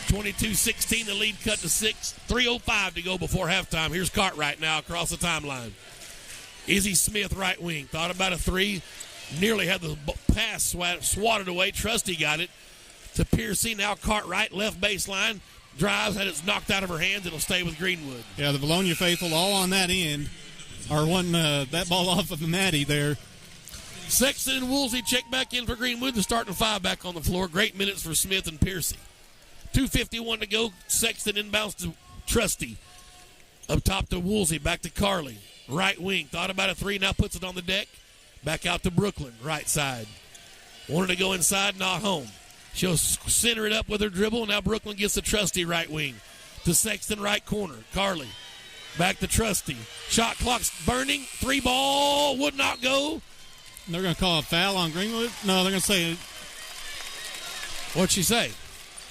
22-16. The lead cut to 6. 3:05 to go before halftime. Here's Cartwright now across the timeline. Izzy Smith, right wing. Thought about a three. Nearly had the pass swatted away. Trusty got it to Piercy. Now Cartwright, left baseline. Drives, had it knocked out of her hands. It'll stay with Greenwood. Yeah, the Vilonia faithful all on that end are wanting that ball off of Maddie there. Sexton and Woolsey check back in for Greenwood. The starting five back on the floor. Great minutes for Smith and Piercy. 2:51 to go. Sexton inbounds to Trusty. Up top to Woolsey. Back to Carly. Right wing. Thought about a three. Now puts it on the deck. Back out to Brooklyn. Right side. Wanted to go inside. Not home. She'll center it up with her dribble. Now Brooklyn gets the Trusty right wing. To Sexton right corner. Carly. Back to Trusty. Shot clock's burning. Three ball. Would not go. They're going to call a foul on Greenwood? No, they're going to say... What'd she say?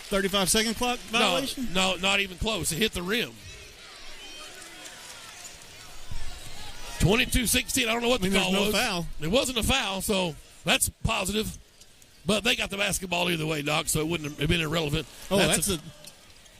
35-second clock violation? No, not even close. It hit the rim. 22-16. I don't know what the call was. No foul. It wasn't a foul, so that's positive. But they got the basketball either way, Doc, so it wouldn't have been irrelevant. Oh, that's a...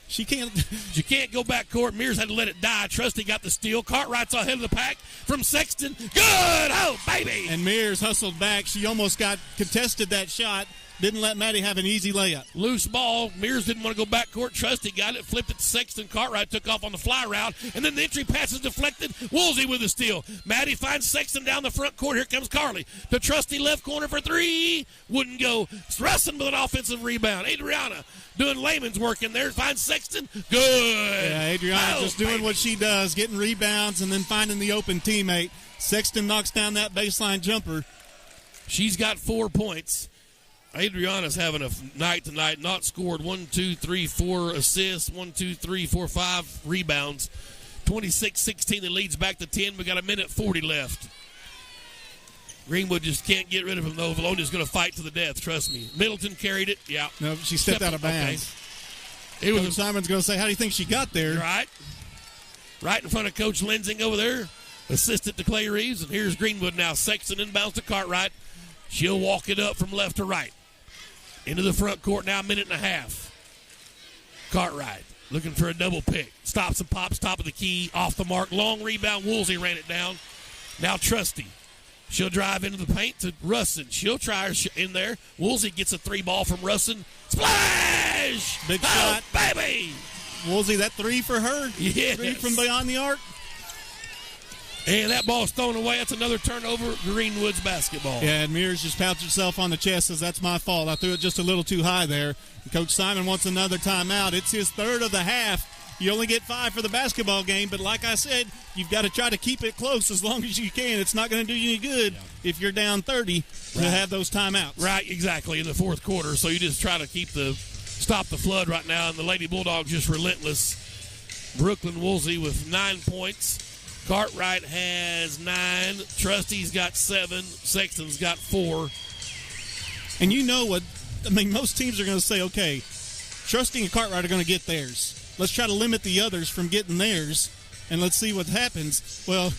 She can't. She can't go back court. Mears had to let it die. Trusty got the steal. Cartwright's ahead of the pack from Sexton. Good! Oh, baby! And Mears hustled back. She almost contested that shot. Didn't let Maddie have an easy layup. Loose ball. Mears didn't want to go back court. Trusty got it. Flipped it to Sexton. Cartwright took off on the fly route. And then the entry pass is deflected. Woolsey with the steal. Maddie finds Sexton down the front court. Here comes Carly. To Trusty left corner for three. Wouldn't go. Russin with an offensive rebound. Adriana doing layman's work in there. Finds Sexton. Good. Yeah, Adriana just doing what she does. Getting rebounds and then finding the open teammate. Sexton knocks down that baseline jumper. She's got 4 points. Adriana's having a night tonight. Not scored 1, 2, 3, 4 assists. 1, 2, 3, 4, 5 rebounds. 26-16. It leads back to 10. We got a minute 40 left. Greenwood just can't get rid of him, though. Vilonia's going to fight to the death. Trust me. Middleton carried it. Yeah. No, she stepped out of bounds. Okay. Coach Simon's going to say, how do you think she got there? Right in front of Coach Lensing over there. Assistant to Clay Reeves. And here's Greenwood now. Sexton inbounds to Cartwright. She'll walk it up from left to right. Into the front court now, a minute and a half. Cartwright looking for a double pick. Stops and pops, top of the key, off the mark. Long rebound. Woolsey ran it down. Now Trusty. She'll drive into the paint to Russin. She'll try her in there. Woolsey gets a three ball from Russin. Splash! Big shot. Baby! Woolsey, that three for her? Yes. Three from beyond the arc? And that ball's thrown away. That's another turnover. Greenwood's basketball. Yeah, and Mears just pouts herself on the chest, says, that's my fault. I threw it just a little too high there. And Coach Simon wants another timeout. It's his third of the half. You only get 5 for the basketball game, but like I said, you've got to try to keep it close as long as you can. It's not going to do you any good if you're down 30 to have those timeouts. Right, exactly, in the fourth quarter. So you just try to stop the flood right now, and the Lady Bulldogs just relentless. Brooklyn Woolsey with 9 points. Cartwright has 9. Trusty's got 7. Sexton's got 4. And you know what? I mean, most teams are going to say, okay, Trusty and Cartwright are going to get theirs. Let's try to limit the others from getting theirs, and let's see what happens. Well,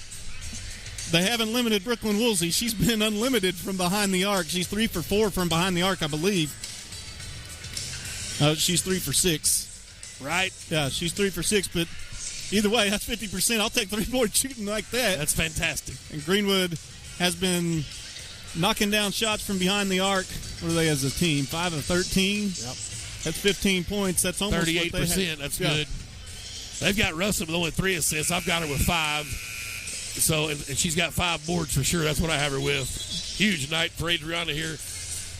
they haven't limited Brooklyn Woolsey. She's been unlimited from behind the arc. She's 3 for 4 from behind the arc, I believe. She's 3 for 6. Right? Yeah, she's 3 for 6, but either way, that's 50%. I'll take 3-point shooting like that. That's fantastic. And Greenwood has been knocking down shots from behind the arc. What are they as a team? 5 of 13? Yep. That's 15 points. That's almost 38%. That's good. They've got Russell with only 3 assists. I've got her with 5. So, and she's got 5 boards for sure. That's what I have her with. Huge night for Adriana here.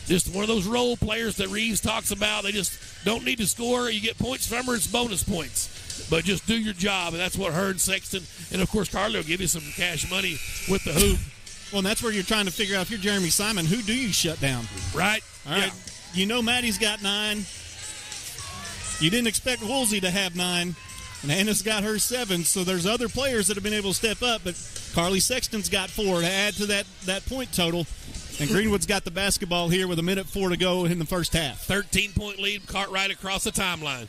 Just one of those role players that Reeves talks about. They just don't need to score. You get points from her. It's bonus points. But just do your job, and that's what her and Sexton, and of course Carly will give you some cash money with the hoop. Well, and that's where you're trying to figure out, if you're Jeremy Simon, who do you shut down? Right. All right. you know Maddie's got 9. You didn't expect Woolsey to have 9. And Hannah's got her 7, so there's other players that have been able to step up, but Carly Sexton's got 4 to add to that point total. And Greenwood's got the basketball here with 1:04 to go in the first half. 13-point lead, Cartwright across the timeline.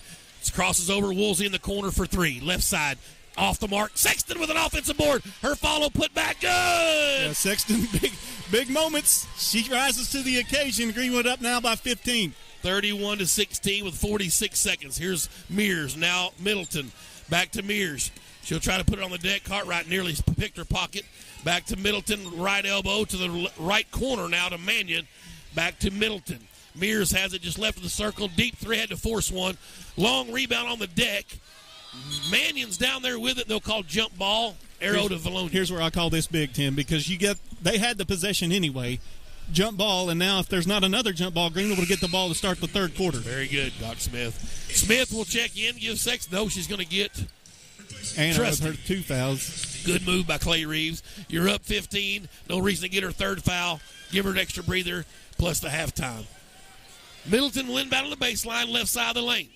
Crosses over Woolsey in the corner for 3. Left side, off the mark. Sexton with an offensive board. Her follow put back, good! Yeah, Sexton, big moments. She rises to the occasion. Greenwood up now by 15. 31-16 with 46 seconds. Here's Mears, now Middleton. Back to Mears. She'll try to put it on the deck. Cartwright nearly picked her pocket. Back to Middleton, right elbow to the right corner now to Mannion. Back to Middleton. Mears has it just left of the circle. Deep three, had to force one. Long rebound on the deck. Mannion's down there with it. They'll call jump ball. Arrow to Vilonia. Here's where I call this big, Tim, because they had the possession anyway. Jump ball, and now if there's not another jump ball, Greenwood will get the ball to start the third quarter. Very good, Doc Smith. Smith will check in, give Sexton. No, she's going to get Anna with her 2 fouls. Good move by Clay Reeves. You're up 15. No reason to get her third foul. Give her an extra breather, plus the halftime. Middleton will inbound on the baseline, left side of the lane.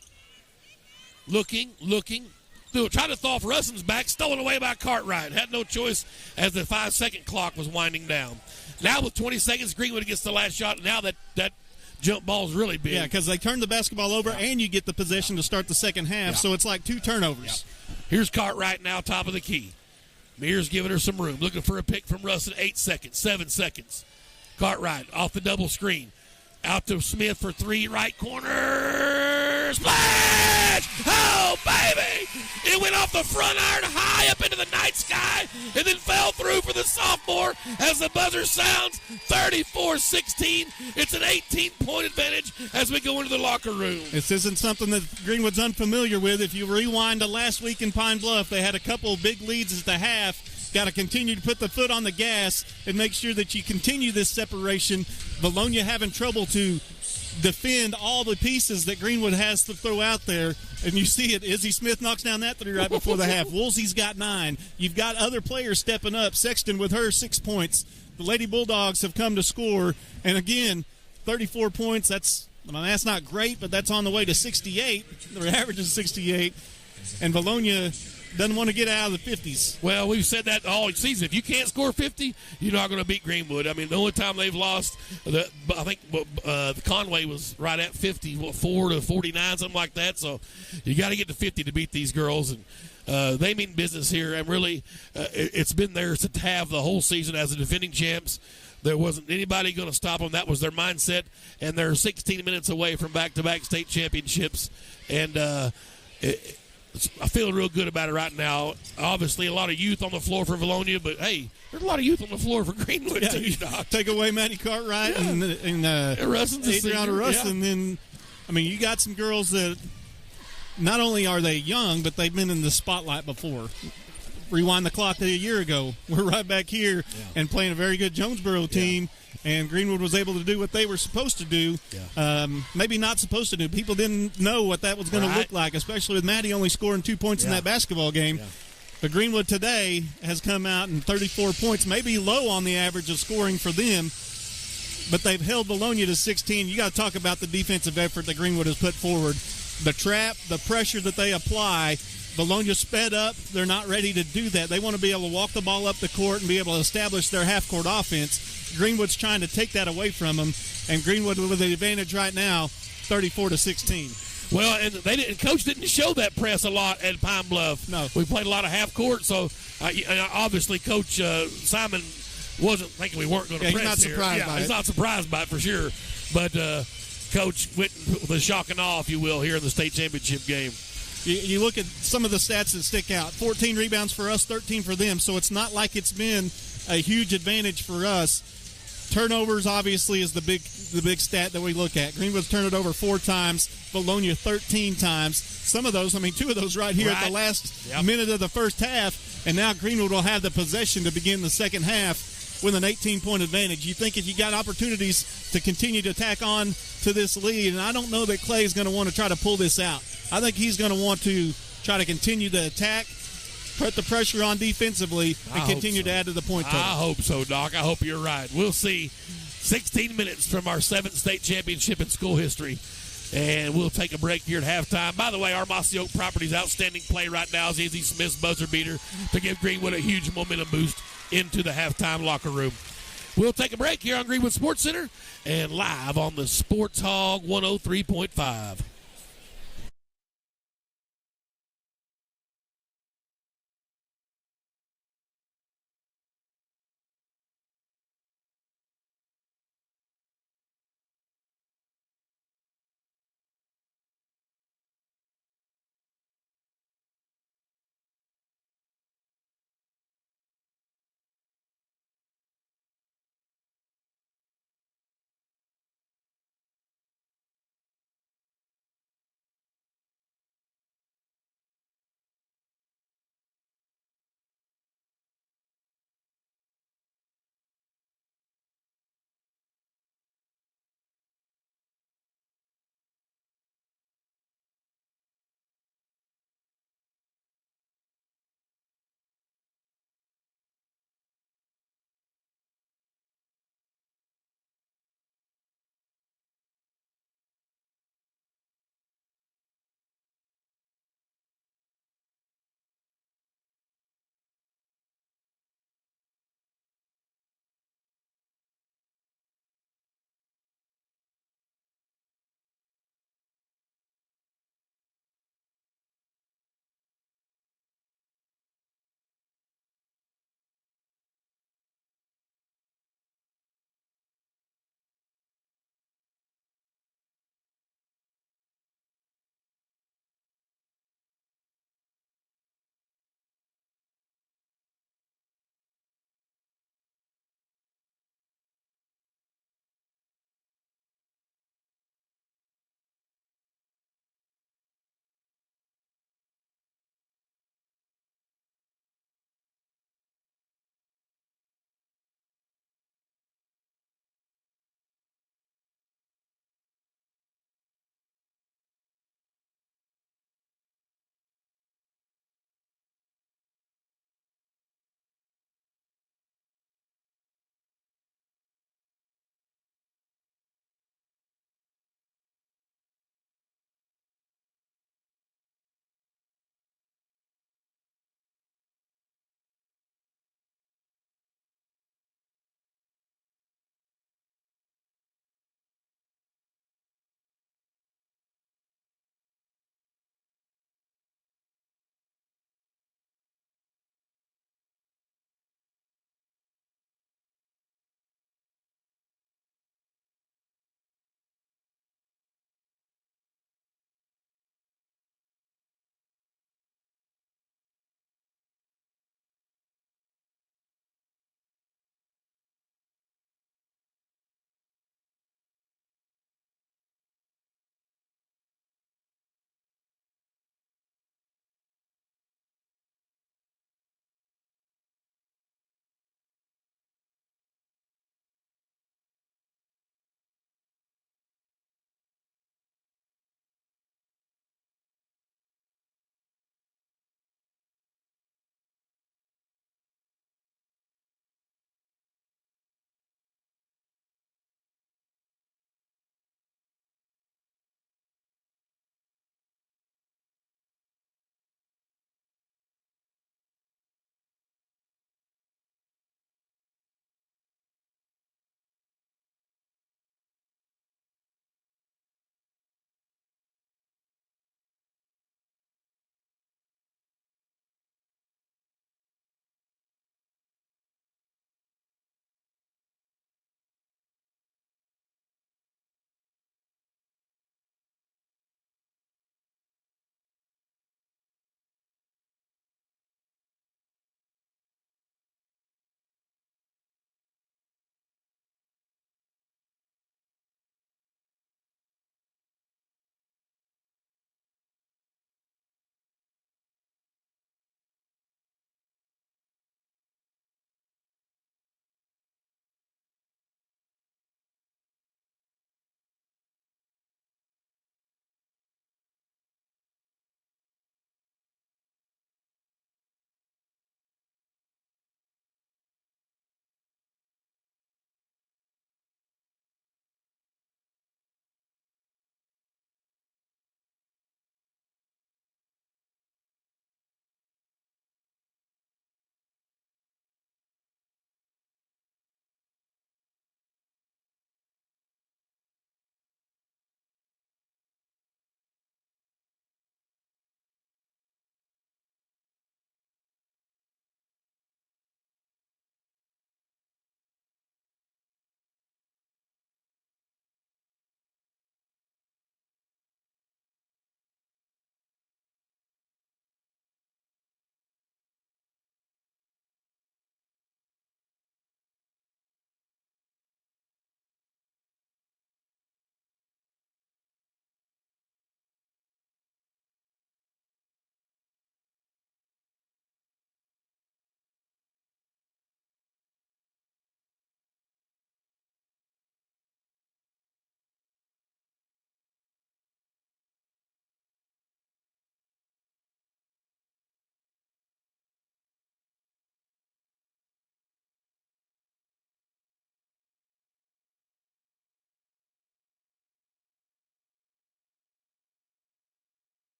Looking. Trying to thaw off Russell's back. Stolen away by Cartwright. Had no choice as the 5-second clock was winding down. Now with 20 seconds, Greenwood gets the last shot. Now that jump ball is really big. Yeah, because they turn the basketball over and you get the possession to start the second half, so it's like 2 turnovers. Yeah. Here's Cartwright now, top of the key. Mears giving her some room. Looking for a pick from Russell. 8 seconds, 7 seconds. Cartwright off the double screen. Out to Smith for 3, right corner. Splash! Oh, baby! It went off the front iron high up into the night sky and then fell through for the sophomore as the buzzer sounds. 34-16. It's an 18-point advantage as we go into the locker room. This isn't something that Greenwood's unfamiliar with. If you rewind to last week in Pine Bluff, they had a couple of big leads at the half. Got to continue to put the foot on the gas and make sure that you continue this separation. Vilonia having trouble to defend all the pieces that Greenwood has to throw out there. And you see it. Izzy Smith knocks down that 3 right before the half. Woolsey's got 9. You've got other players stepping up. Sexton with her 6 points. The Lady Bulldogs have come to score. And again, 34 points. That's not great, but that's on the way to 68. Their average is 68. And Vilonia doesn't want to get out of the 50s. Well, we've said that all season. If you can't score 50, you're not going to beat Greenwood. I mean, the only time they've lost, I think Conway was right at 50, 4 to 49, something like that. So you got to get to 50 to beat these girls. And they mean business here. And really, it's been theirs to have the whole season as the defending champs. There wasn't anybody going to stop them. That was their mindset. And they're 16 minutes away from back-to-back state championships. And I feel real good about it right now. Obviously, a lot of youth on the floor for Vilonia, but, hey, there's a lot of youth on the floor for Greenwood, too. Take away Maddie Cartwright and Adriana Russ, and then, you got some girls that not only are they young, but they've been in the spotlight before. Rewind the clock to a year ago. We're right back here and playing a very good Jonesboro team. And Greenwood was able to do what they were supposed to do. Yeah. Maybe not supposed to do. People didn't know what that was going to look like, especially with Maddie only scoring 2 points in that basketball game. Yeah. But Greenwood today has come out in 34 points, maybe low on the average of scoring for them. But they've held Vilonia to 16. You got to talk about the defensive effort that Greenwood has put forward. The trap, the pressure that they apply. Vilonia sped up. They're not ready to do that. They want to be able to walk the ball up the court and be able to establish their half-court offense. Greenwood's trying to take that away from them, and Greenwood with the advantage right now, 34-16. Well, and Coach didn't show that press a lot at Pine Bluff. No, we played a lot of half court, so obviously Coach Simon wasn't thinking we weren't going to press he's not surprised here. by he's it. not surprised by it for sure, but Coach went with a shock and awe, if you will, here in the state championship game. You look at some of the stats that stick out. 14 rebounds for us, 13 for them, so it's not like it's been a huge advantage for us. Turnovers, obviously, is the big stat that we look at. Greenwood's turned it over 4 times, Vilonia 13 times. Some of those, 2 of those right here at the last minute of the first half, and now Greenwood will have the possession to begin the second half with an 18-point advantage. You think if you got opportunities to continue to tack on to this lead, and I don't know that Clay is going to want to try to pull this out. I think he's going to want to try to continue to attack put the pressure on defensively and continue to add to the point total. I hope so, Doc. I hope you're right. We'll see 16 minutes from our 7th state championship in school history. And we'll take a break here at halftime. By the way, our Mossy Oak Properties outstanding play right now is Izzy Smith's buzzer beater to give Greenwood a huge momentum boost into the halftime locker room. We'll take a break here on Greenwood Sports Center and live on the Sports Hog 103.5.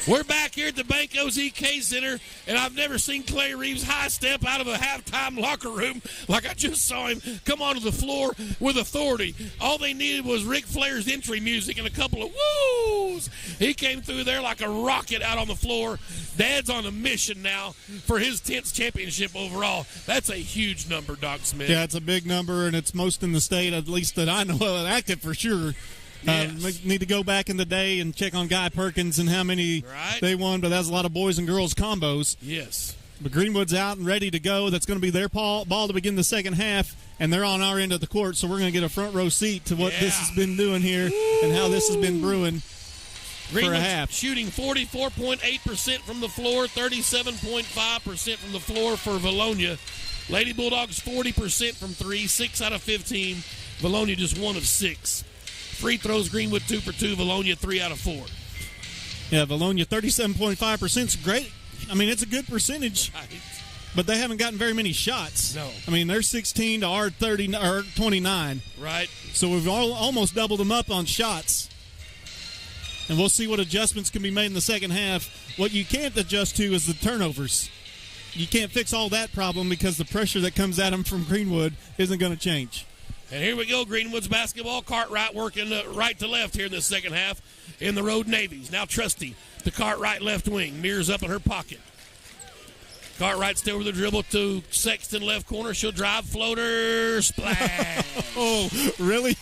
We're back here at the Banco ZK Center, and I've never seen Clay Reeves high step out of a halftime locker room like I just saw him come onto the floor with authority. All they needed was Ric Flair's entry music and a couple of woos. He came through there like a rocket out on the floor. Dad's on a mission now for his 10th championship overall. That's a huge number, Doc Smith. Yeah, it's a big number, and it's most in the state, at least that I know of, active for sure. Yes. Need to go back in the day and check on Guy Perkins and how many they won, but that's a lot of boys and girls combos. Yes. But Greenwood's out and ready to go. That's going to be their ball to begin the second half, and they're on our end of the court, so we're going to get a front row seat to what this has been doing here and how this has been brewing for a half. Shooting 44.8% from the floor, 37.5% from the floor for Vilonia. Lady Bulldogs 40% from 3, 6 out of 15. Vilonia just 1 of 6. Free throws, Greenwood 2 for 2, Vilonia 3 out of 4. Yeah, Vilonia 37.5% is great. I mean, it's a good percentage, Right. but they haven't gotten very many shots. No. I mean, they're 16 to our 30 or 29. Right. So we've almost doubled them up on shots. And we'll see what adjustments can be made in the second half. What you can't adjust to is the turnovers. You can't fix all that problem because the pressure that comes at them from Greenwood isn't going to change. And here we go, Greenwood's basketball. Cartwright working right to left here in the second half in the Road Navies. Now Trusty to Cartwright left wing. Mirrors up in her pocket. Cartwright still with the dribble to Sexton left corner. She'll drive, floater, splash. Oh, really?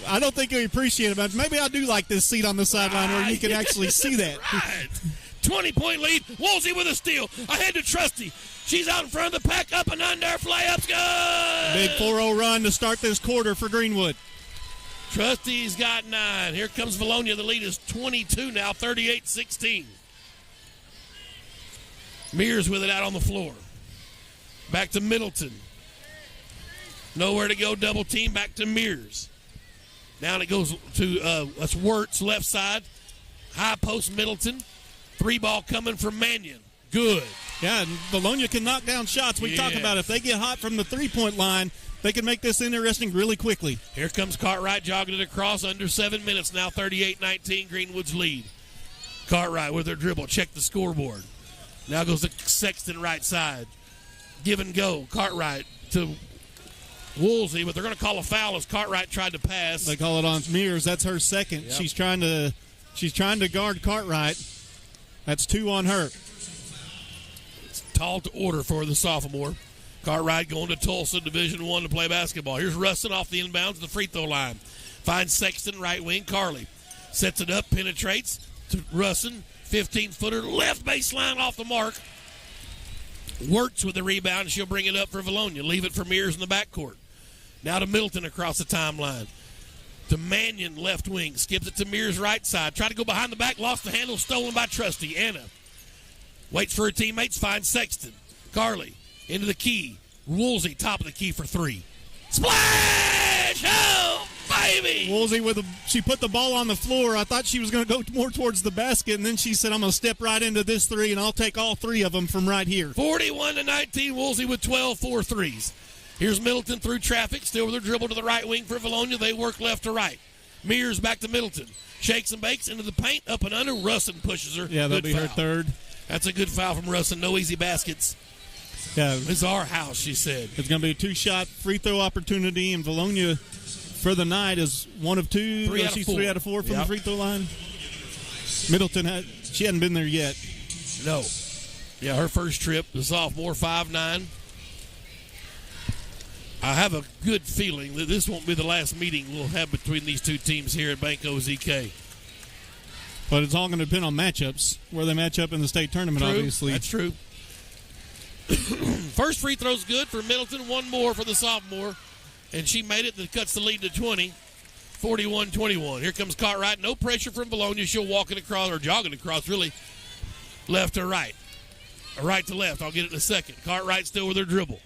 I don't think you appreciate it, but maybe I do like this seat on the sideline where you can actually see that. Right. 20-point lead. Woolsey with a steal. Ahead to Trusty. She's out in front of the pack, up and under. Fly-up's good. Big 4-0 run to start this quarter for Greenwood. Trusty's got 9. Here comes Vilonia. The lead is 22 now, 38-16. Mears with it out on the floor. Back to Middleton. Nowhere to go, double team, back to Mears. Down it goes to, that's Wirtz, left side. High post Middleton. 3-ball coming from Mannion. Good. Yeah, and Vilonia can knock down shots. We talk about if they get hot from the 3-point line, they can make this interesting really quickly. Here comes Cartwright jogging it across. Under 7 minutes now, 38-19, Greenwood's lead. Cartwright with her dribble. Check the scoreboard. Now goes to Sexton right side. Give and go. Cartwright to Woolsey, but they're going to call a foul as Cartwright tried to pass. They call it on Mears. That's her second. Yep. She's trying to guard Cartwright. That's 2 on her. It's tall to order for the sophomore. Cartwright going to Tulsa Division I to play basketball. Here's Rustin off the inbounds, the free throw line. Finds Sexton, right wing. Carly sets it up, penetrates to Rustin. 15-footer, left baseline off the mark. Wirtz with the rebound. She'll bring it up for Vilonia. Leave it for Mears in the backcourt. Now to Middleton across the timeline. To Mannion, left wing. Skips it to Mears, right side. Tried to go behind the back. Lost the handle. Stolen by Trusty. Anna waits for her teammates. Finds Sexton. Carly into the key. Woolsey, top of the key for 3. Splash! Oh, baby! Woolsey she put the ball on the floor. I thought she was going to go more towards the basket, and then she said, I'm going to step right into this 3, and I'll take all 3 of them from right here. 41-19, Woolsey with 12, 4 threes. Here's Middleton through traffic, still with her dribble to the right wing for Vilonia. They work left to right. Mears back to Middleton. Shakes and bakes into the paint, up and under. Russin pushes her. Yeah, that'll be her third. That's a good foul from Russin. No easy baskets. Yeah, It's our house, she said. it's going to be a 2-shot free throw opportunity, and Vilonia for the night is 1 of 2. 3 out of She's 4. 3 out of 4 from the free throw line. Middleton, she hadn't been there yet. No. Yeah, her first trip, the sophomore, 5'9". I have a good feeling that this won't be the last meeting we'll have between these two teams here at Banco ZK. But it's all going to depend on matchups, where they match up in the state tournament, True. obviously. That's true. First free throw's good for Middleton. 1 more for the sophomore. And she made it. That cuts the lead to 20. 41-21. Here comes Cartwright. No pressure from Vilonia. She'll walk it across, or jogging across, really. Left to right. Or right to left. I'll get it in a second. Cartwright still with her dribble.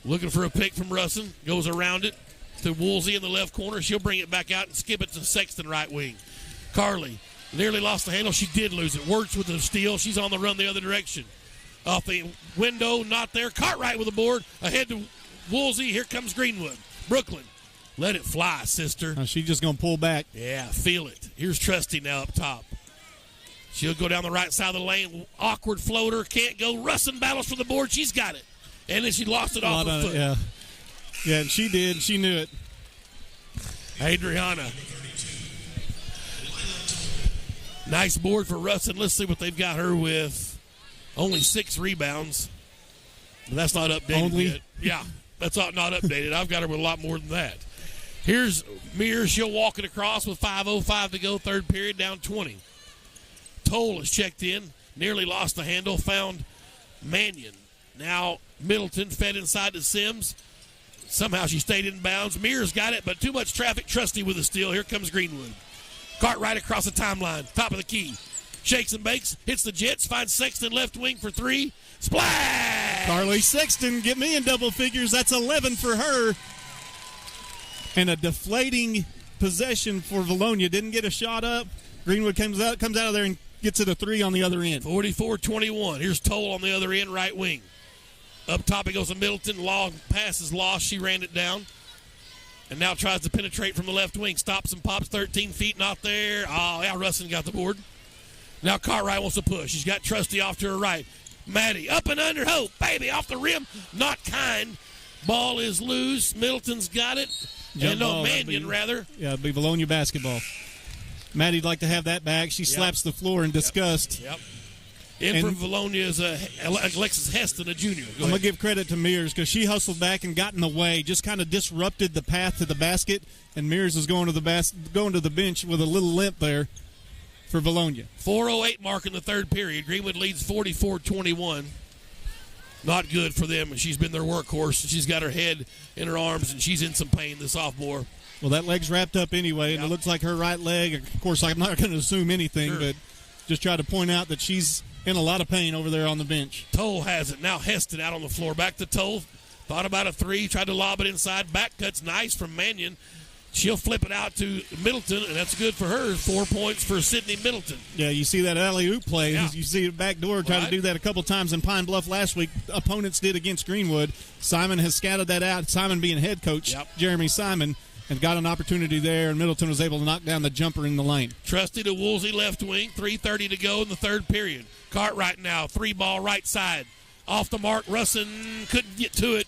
Looking for a pick from Russin. Goes around it to Woolsey in the left corner. She'll bring it back out and skip it to Sexton right wing. Carly nearly lost the handle. She did lose it. Wirtz with the steal. She's on the run the other direction. Off the window, not there. Cartwright with the board. Ahead to Woolsey. Here comes Greenwood. Brooklyn. Let it fly, sister. She's just going to pull back. Yeah, feel it. Here's Trusty now up top. She'll go down the right side of the lane. Awkward floater. Can't go. Russin battles for the board. She's got it. And then she lost it off her foot. Yeah. Yeah, she did. She knew it. Adriana. Nice board for Russin. Let's see what they've got her with. Only 6 rebounds. But that's not updated yet. Yeah, that's not updated. I've got her with a lot more than that. Here's Mears. She'll walk it across with 5:05 to go. Third period, down 20. Toll has checked in. Nearly lost the handle. Found Mannion. Now Middleton fed inside to Sims. Somehow she stayed in bounds. Mears got it, but too much traffic. Trusty with the steal. Here comes Greenwood. Cartwright across the timeline. Top of the key. Shakes and bakes. Hits the Jets. Finds Sexton left wing for 3. Splash! Carly Sexton, get me in double figures. That's 11 for her. And a deflating possession for Vilonia. Didn't get a shot up. Greenwood comes out of there and gets it a 3 on the other end. 44-21. Here's Toll on the other end, right wing. Up top it goes to Middleton. Long pass is lost. She ran it down. And now tries to penetrate from the left wing. Stops and pops 13 feet. Not there. Oh, yeah, Russin got the board. Now Cartwright wants to push. She's got Trusty off to her right. Maddie up and under. Hope, baby, off the rim. Not kind. Ball is loose. Middleton's got it. Mannion, rather. Yeah, it'd be Vilonia basketball. Maddie'd like to have that back. She slaps the floor in disgust. Yep. In for Vilonia is Alexis Heston, a junior. I'm going to give credit to Mears because she hustled back and got in the way, just kind of disrupted the path to the basket, and Mears is going to the bench with a little limp there for Vilonia. 4:08 mark in the third period. Greenwood leads 44-21. Not good for them. She's been their workhorse. She's got her head in her arms, and she's in some pain, the sophomore. Well, that leg's wrapped up anyway, and it looks like her right leg. Of course, I'm not going to assume anything, but just try to point out that she's in a lot of pain over there on the bench. Toll has it. Now Heston out on the floor. Back to Toll. Thought about a 3. Tried to lob it inside. Back cut's nice from Mannion. She'll flip it out to Middleton, and that's good for her. 4 points for Sydney Middleton. Yeah, you see that alley-oop play. Yeah. You see the back door. Tried to do that a couple times in Pine Bluff last week. Opponents did against Greenwood. Simon has scattered that out. Simon being head coach, Jeremy Simon, and got an opportunity there, and Middleton was able to knock down the jumper in the lane. Trusty to Woolsey left wing. 3:30 to go in the third period. Cartwright now. 3-ball right side. Off the mark. Russin couldn't get to it.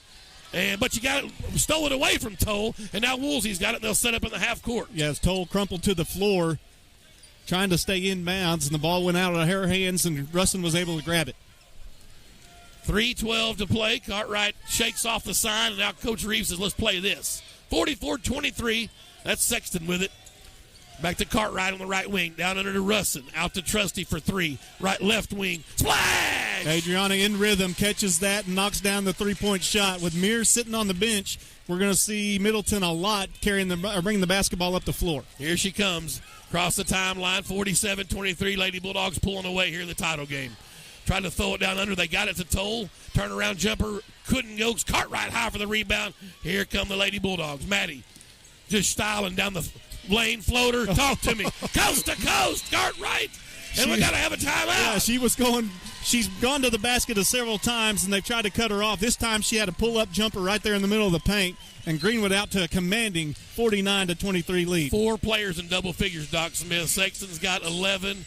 But you got it, stole it away from Toll, and now Woolsey's got it. They'll set up in the half court. Yes, Toll crumpled to the floor, trying to stay in bounds, and the ball went out of her hands, and Russin was able to grab it. 3:12 to play. Cartwright shakes off the sign, and now Coach Reeves says, let's play this. 44-23. That's Sexton with it. Back to Cartwright on the right wing. Down under to Russin. Out to Trusty for 3. Right left wing. Splash! Adriana in rhythm catches that and knocks down the three-point shot. With Mears sitting on the bench, we're going to see Middleton a lot bringing the basketball up the floor. Here she comes. Across the timeline. 47-23. Lady Bulldogs pulling away here in the title game. Trying to throw it down under. They got it to Toll. Turnaround jumper. Couldn't go. Cartwright high for the rebound. Here come the Lady Bulldogs. Maddie just styling down the lane floater. Talk to me. Coast to coast. Cartwright. And we got to have a timeout. Yeah, she's gone to the basket several times, and they've tried to cut her off. This time she had a pull-up jumper right there in the middle of the paint, and Greenwood out to a commanding 49-23 lead. 4 players in double figures, Doc Smith. Sexton's got 11.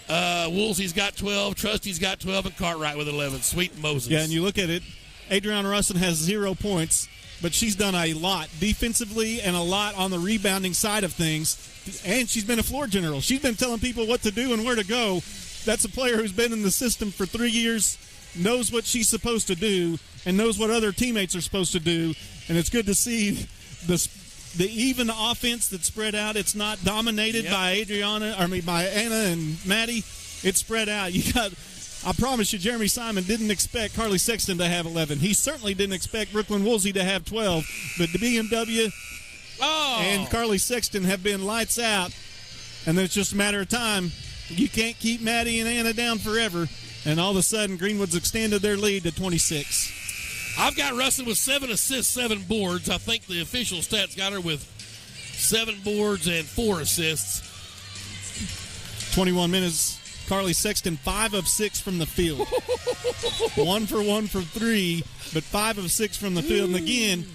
Woolsey's got 12. Trusty's got 12, and Cartwright with 11. Sweet Moses. Yeah, and you look at it, Adriana Russin has 0 points, but she's done a lot defensively and a lot on the rebounding side of things. And she's been a floor general. She's been telling people what to do and where to go. That's a player who's been in the system for 3 years, knows what she's supposed to do, and knows what other teammates are supposed to do. And it's good to see the even offense that's spread out. It's not dominated by by Anna and Maddie. It's spread out. I promise you, Jeremy Simon didn't expect Carly Sexton to have 11. He certainly didn't expect Brooklyn Woolsey to have 12. But the BMW and Carly Sexton have been lights out. And then it's just a matter of time. You can't keep Maddie and Anna down forever. And all of a sudden, Greenwood's extended their lead to 26. I've got Russin with 7 assists, 7 boards. I think the official stats got her with 7 boards and 4 assists. 21 minutes. Carly Sexton, 5 of 6 from the field. 1 for 1 for 3, but 5 of 6 from the field. And again,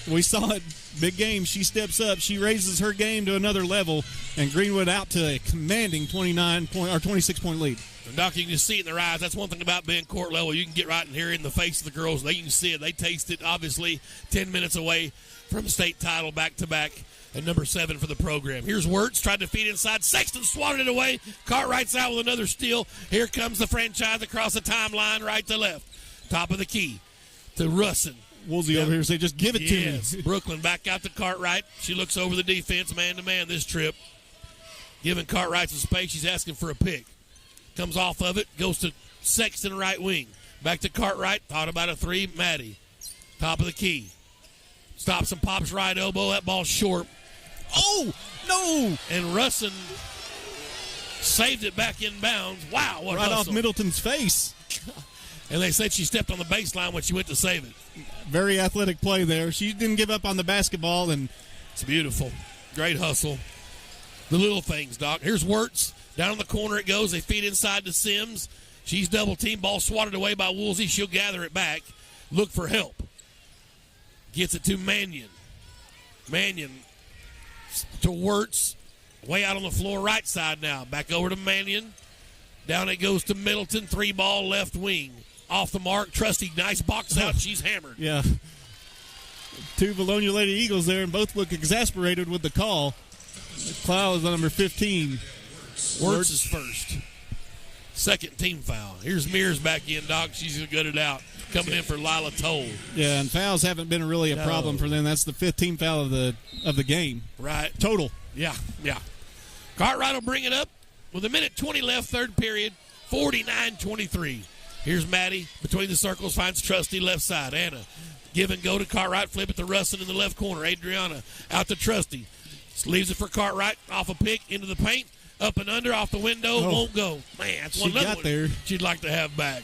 we saw it Big game. She steps up. She raises her game to another level, and Greenwood out to a commanding 26-point lead. And Doc, you can just see it in their eyes. That's one thing about being court level. You can get right in here in the face of the girls. They can see it. They taste it, obviously, 10 minutes away from state title back-to-back at number 7 for the program. Here's Wirtz, tried to feed inside. Sexton swatted it away. Cartwright's out with another steal. Here comes the franchise across the timeline, right to left. Top of the key to Russin. Woolsey over here say, just give it to me. Brooklyn back out to Cartwright. She looks over the defense, man-to-man this trip. Giving Cartwright some space. She's asking for a pick. Comes off of it, goes to Sexton right wing. Back to Cartwright. Thought about a three. Maddie. Top of the key. Stops and pops right elbow. That ball's short. Oh, no. And Russin saved it back in bounds. Wow, what right hustle. Off Middleton's face. And they said she stepped on the baseline when she went to save it. Very athletic play there. She didn't give up on the basketball. And it's beautiful. Great hustle. The little things, Doc. Here's Wirtz. Down in the corner it goes. They feed inside to Sims. She's double-teamed. Ball swatted away by Woolsey. She'll gather it back. Look for help. Gets it to Mannion. Mannion to Wirtz. Way out on the floor, right side now. Back over to Mannion. Down it goes to Middleton. 3-ball left wing. Off the mark. Trusty, nice box out. She's hammered. Yeah. 2 Vilonia Lady Eagles there, and both look exasperated with the call. Cloud is on number 15. Wirtz is first. Second team foul. Here's Mears back in, Doc. She's going to gut it out. Coming in for Lila Toll. Yeah, and fouls haven't been really a problem for them. That's the 15th foul of the game. Right. Total. Yeah. Cartwright will bring it up with 1:20 left, third period, 49-23. Here's Maddie between the circles, finds Trusty left side. Anna, give and go to Cartwright, flip it to Russin in the left corner. Adriana out to Trusty. Leaves it for Cartwright, off a pick, into the paint, up and under, off the window, won't go. Man, that's one got one there. She'd like to have back.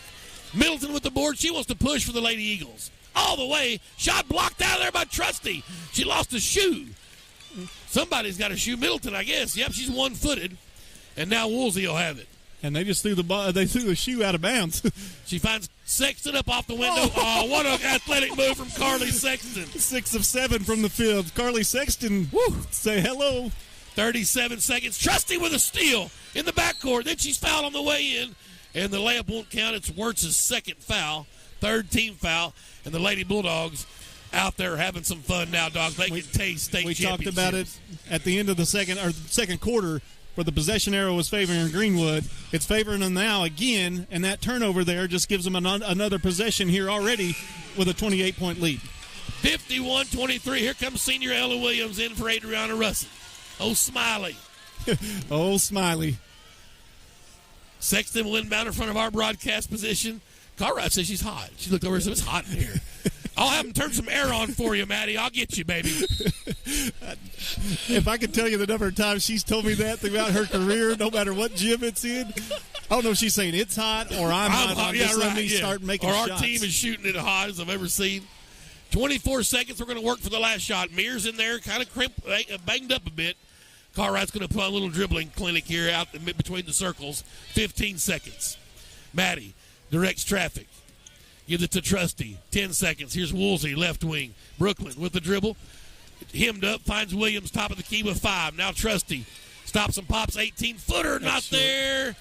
Middleton with the board. She wants to push for the Lady Eagles. All the way. Shot blocked out of there by Trusty. She lost a shoe. Somebody's got a shoe. Middleton, I guess. Yep, she's one-footed. And now Woolsey will have it. And they just threw the ball. They threw the shoe out of bounds. She finds Sexton up off the window. Oh, what an athletic move from Carly Sexton. 6 of 7 from the field. Carly Sexton, say hello. 37 seconds. Trusty with a steal in the backcourt. Then she's fouled on the way in. And the layup won't count. It's Wirtz's second foul, third team foul. And the Lady Bulldogs out there having some fun now, Dogs. They can taste state championships. We talked about it at the end of the second quarter where the possession arrow was favoring Greenwood. It's favoring them now again, and that turnover there just gives them another possession here already with a 28-point lead. 51-23. Here comes senior Ella Williams in for Adriana Russin. Oh, Smiley. Oh, Smiley. Sexton will inbound in front of our broadcast position. Cartwright says she's hot. She looked over and said, it's hot in here. I'll have them turn some air on for you, Maddie. I'll get you, baby. If I could tell you the number of times she's told me that throughout her career, no matter what gym it's in, I don't know if she's saying it's hot or I'm hot. Let me start making shots. Or our team is shooting it hot as I've ever seen. 24 seconds. We're going to work for the last shot. Mears in there, kind of banged up a bit. Cartwright's going to put on a little dribbling clinic here out between the circles. 15 seconds. Maddie directs traffic. Gives it to Trusty. 10 seconds. Here's Woolsey, left wing. Brooklyn with the dribble. Hemmed up. Finds Williams, top of the key with 5. Now Trusty. Stops and pops. 18-footer. Not there.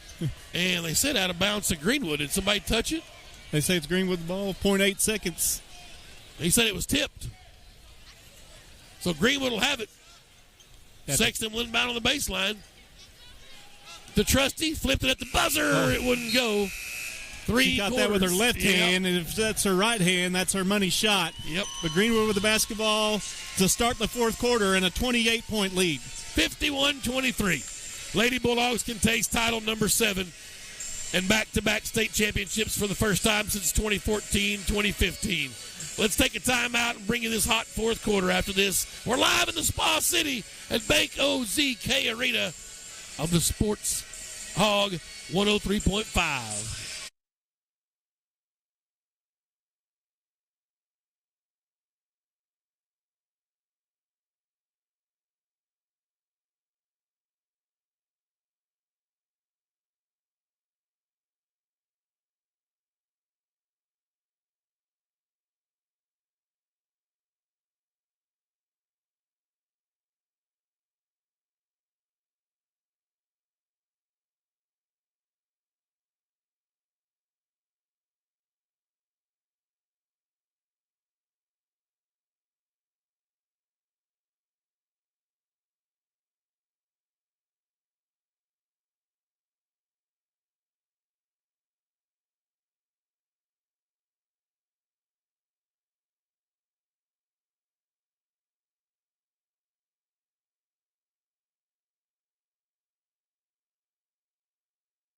And they said out of bounds to Greenwood. Did somebody touch it? They say it's Greenwood the ball. 0.8 seconds. He said it was tipped. So Greenwood will have it. Sexton will inbound on the baseline. The Trusty flipped it at the buzzer. It wouldn't go. She got that with her left hand, and if that's her right hand, that's her money shot. Yep. But Greenwood with the basketball to start the fourth quarter and a 28-point lead. 51-23. Lady Bulldogs can taste title number 7 and back-to-back state championships for the first time since 2014-2015. Let's take a timeout and bring you this hot fourth quarter after this. We're live in the Spa City at Bank OZK Arena of the Sports Hog 103.5.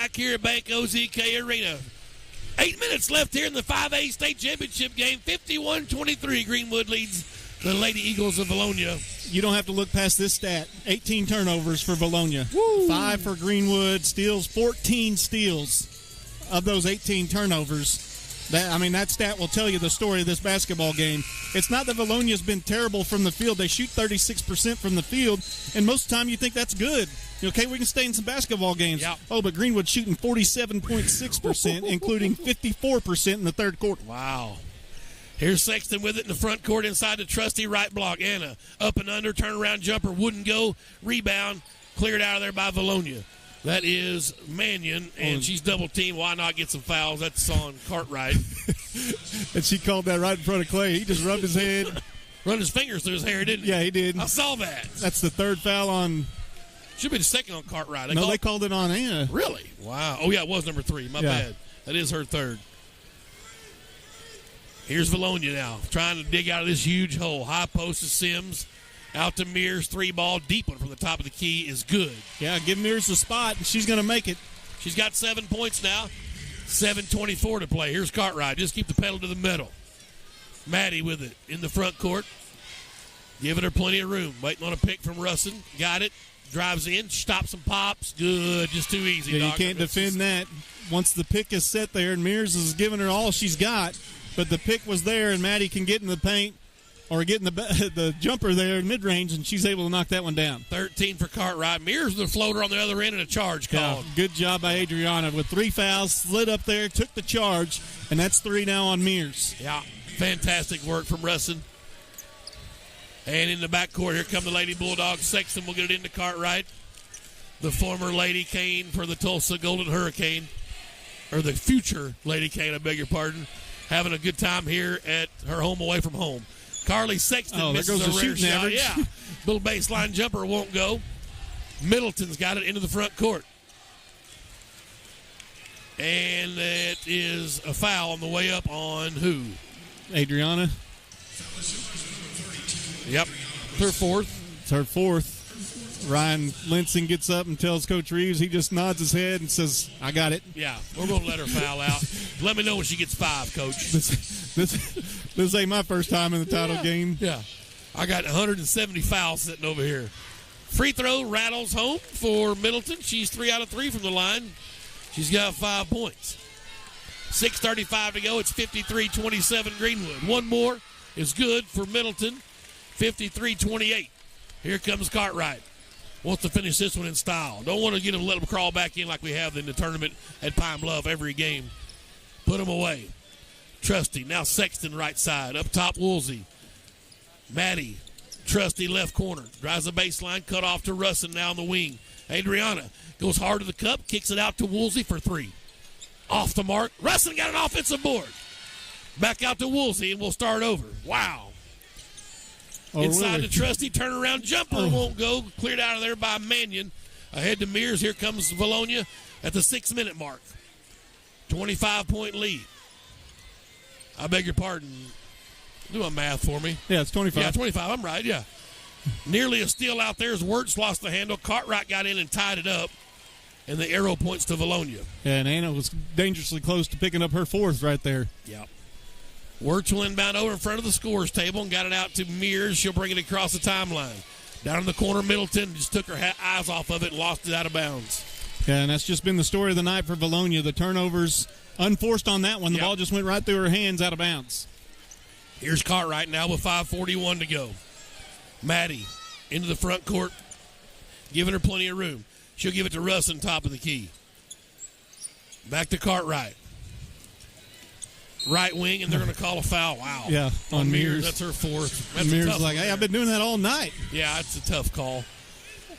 back here at Bank OZK Arena. 8 minutes left here in the 5A state championship game. 51-23. Greenwood leads the Lady Eagles of Vilonia. You don't have to look past this stat. 18 turnovers for Vilonia. Woo. 5 for Greenwood. Steals, 14 steals of those 18 turnovers. That stat will tell you the story of this basketball game. It's not that Vilonia's been terrible from the field. They shoot 36% from the field, and most of the time you think that's good. Okay, we can stay in some basketball games. Yep. Oh, but Greenwood shooting 47.6%, including 54% in the third quarter. Wow. Here's Sexton with it in the front court inside the trusty right block. Anna up and under, turnaround jumper, wouldn't go. Rebound, cleared out of there by Vilonia. That is Mannion, and she's double-teamed. Why not get some fouls? That's on Cartwright. And she called that right in front of Clay. He just rubbed his head. Run his fingers through his hair, didn't he? Yeah, he did. I saw that. That's the third foul on... Should be the second on Cartwright. They called it on Anna. Really? Wow. Oh, yeah, it was number 3. My bad. That is her third. Here's Vilonia now, trying to dig out of this huge hole. High post to Sims. Out to Mears, 3-ball, deep one from the top of the key is good. Yeah, give Mears the spot, and she's going to make it. She's got 7 points now. 7:24 to play. Here's Cartwright. Just keep the pedal to the metal. Maddie with it in the front court. Giving her plenty of room. Waiting on a pick from Russin. Got it. Drives in. Stops and pops. Good. Just too easy. Yeah, you can't defend that. Once the pick is set there, and Mears is giving her all she's got, but the pick was there, and Maddie can get in the paint. Or getting the jumper there in mid-range, and she's able to knock that one down. 13 for Cartwright. Mears the floater on the other end and a charge called. Yeah, good job by Adriana with 3 fouls, slid up there, took the charge, and that's 3 now on Mears. Yeah, fantastic work from Russin. And in the backcourt, here come the Lady Bulldogs. Sexton will get it into Cartwright. The former Lady Cane for the Tulsa Golden Hurricane, or the future Lady Cane, I beg your pardon, having a good time here at her home away from home. Carly Sexton misses a rare shot. Average. Yeah, little baseline jumper won't go. Middleton's got it into the front court. And it is a foul on the way up on who? Adriana. Yep, her fourth. It's her fourth. Ryan Linson gets up and tells Coach Reeves. He just nods his head and says, I got it. Yeah, we're going to let her foul out. Let me know when she gets 5, Coach. This ain't my first time in the title game. Yeah. I got 170 fouls sitting over here. Free throw rattles home for Middleton. She's 3 out of 3 from the line. She's got 5 points. 6:35 to go. It's 53-27 Greenwood. One more is good for Middleton. 53-28. Here comes Cartwright. Wants to finish this one in style. Don't want to let them crawl back in like we have in the tournament at Pine Bluff every game. Put them away. Trusty. Now Sexton right side. Up top Woolsey. Maddie. Trusty left corner. Drives the baseline. Cut off to Russin now on the wing. Adriana goes hard to the cup. Kicks it out to Woolsey for 3. Off the mark. Russin got an offensive board. Back out to Woolsey and we'll start over. Wow. Oh, inside really? the Trusty, turnaround jumper won't go. Cleared out of there by Mannion. Ahead to Mears. Here comes Vilonia at the 6-minute mark. 25-point lead. I beg your pardon. Do a math for me. Yeah, it's 25. Yeah, 25. I'm right, yeah. Nearly a steal out there as Wirtz lost the handle. Cartwright got in and tied it up. And the arrow points to Vilonia. Yeah, and Anna was dangerously close to picking up her 4th right there. Yeah. Wirtz will inbound over in front of the scorer's table and got it out to Mears. She'll bring it across the timeline. Down in the corner, Middleton just took her eyes off of it and lost it out of bounds. Yeah, and that's just been the story of the night for Vilonia. The turnovers, unforced on that one. The ball just went right through her hands out of bounds. Here's Cartwright now with 5:41 to go. Maddie into the front court, giving her plenty of room. She'll give it to Russ on top of the key. Back to Cartwright. Right wing, and they're going to call a foul. Wow. Yeah, on Mears. That's her 4th. That's Mears like, hey, I've been doing that all night. Yeah, it's a tough call.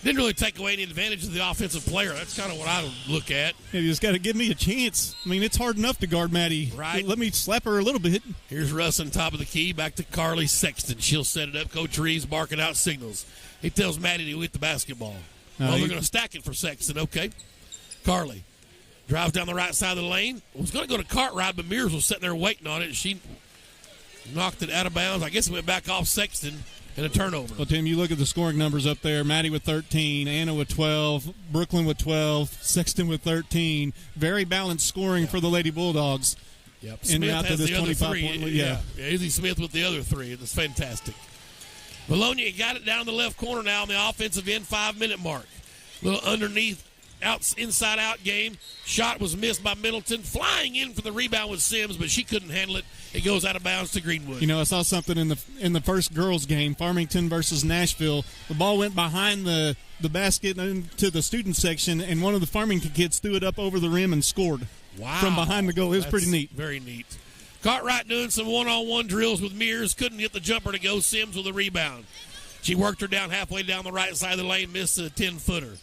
Didn't really take away any advantage of the offensive player. That's kind of what I look at. Yeah, you just got to give me a chance. I mean, it's hard enough to guard Maddie. Right. Let me slap her a little bit. Here's Russ on top of the key. Back to Carly Sexton. She'll set it up. Coach Reeves barking out signals. He tells Maddie to hit the basketball. They're going to stack it for Sexton. Okay. Carly drives down the right side of the lane. Was going to go to Cartwright, but Mears was sitting there waiting on it. She knocked it out of bounds. I guess it went back off Sexton. and a turnover. Well, Tim, you look at the scoring numbers up there. Maddie with 13, Anna with 12, Brooklyn with 12, Sexton with 13. Very balanced scoring for the Lady Bulldogs. Yep. In Smith and out to has this the other 25-point three. lead. Yeah. Izzy Smith with the other three. It's fantastic. Vilonia got it down the left corner now on the offensive end, 5-minute mark. Little underneath, inside out game. Shot was missed by Middleton. Flying in for the rebound with Sims, but she couldn't handle it. It goes out of bounds to Greenwood. You know, I saw something in the first girls game, Farmington versus Nashville. The ball went behind the basket into the student section, and one of the Farmington kids threw it up over the rim and scored. Wow. From behind the goal. It was pretty neat. Very neat. Cartwright doing some one-on-one drills with Mears. Couldn't get the jumper to go. Sims with a rebound. She worked her down halfway down the right side of the lane, missed a 10-footer.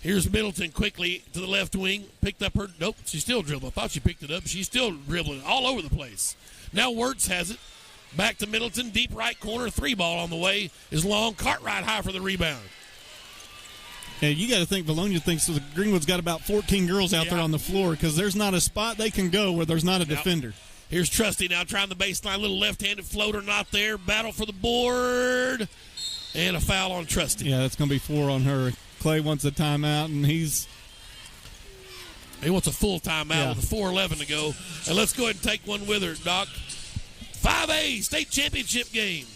Here's Middleton quickly to the left wing. Picked up her. Nope, she still dribbled. I thought she picked it up. She's still dribbling all over the place. Now Wirtz has it. Back to Middleton. Deep right corner. 3-ball on the way. Is long. Cartwright high for the rebound. Yeah, you got to think Vilonia thinks the Greenwood's got about 14 girls out there on the floor because there's not a spot they can go where there's not a defender. Here's Trusty now trying the baseline. Little left-handed floater not there. Battle for the board. And a foul on Trusty. Yeah, that's going to be 4 on her. Clay wants a timeout, and he wants a full timeout with 4:11 to go. And let's go ahead and take one with her, Doc. 5A state championship game.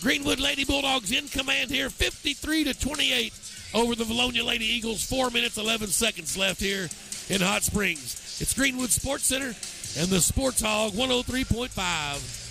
Greenwood Lady Bulldogs in command here, 53-28 over the Vilonia Lady Eagles. 4 minutes, 11 seconds left here in Hot Springs. It's Greenwood Sports Center and the Sports Hog 103.5.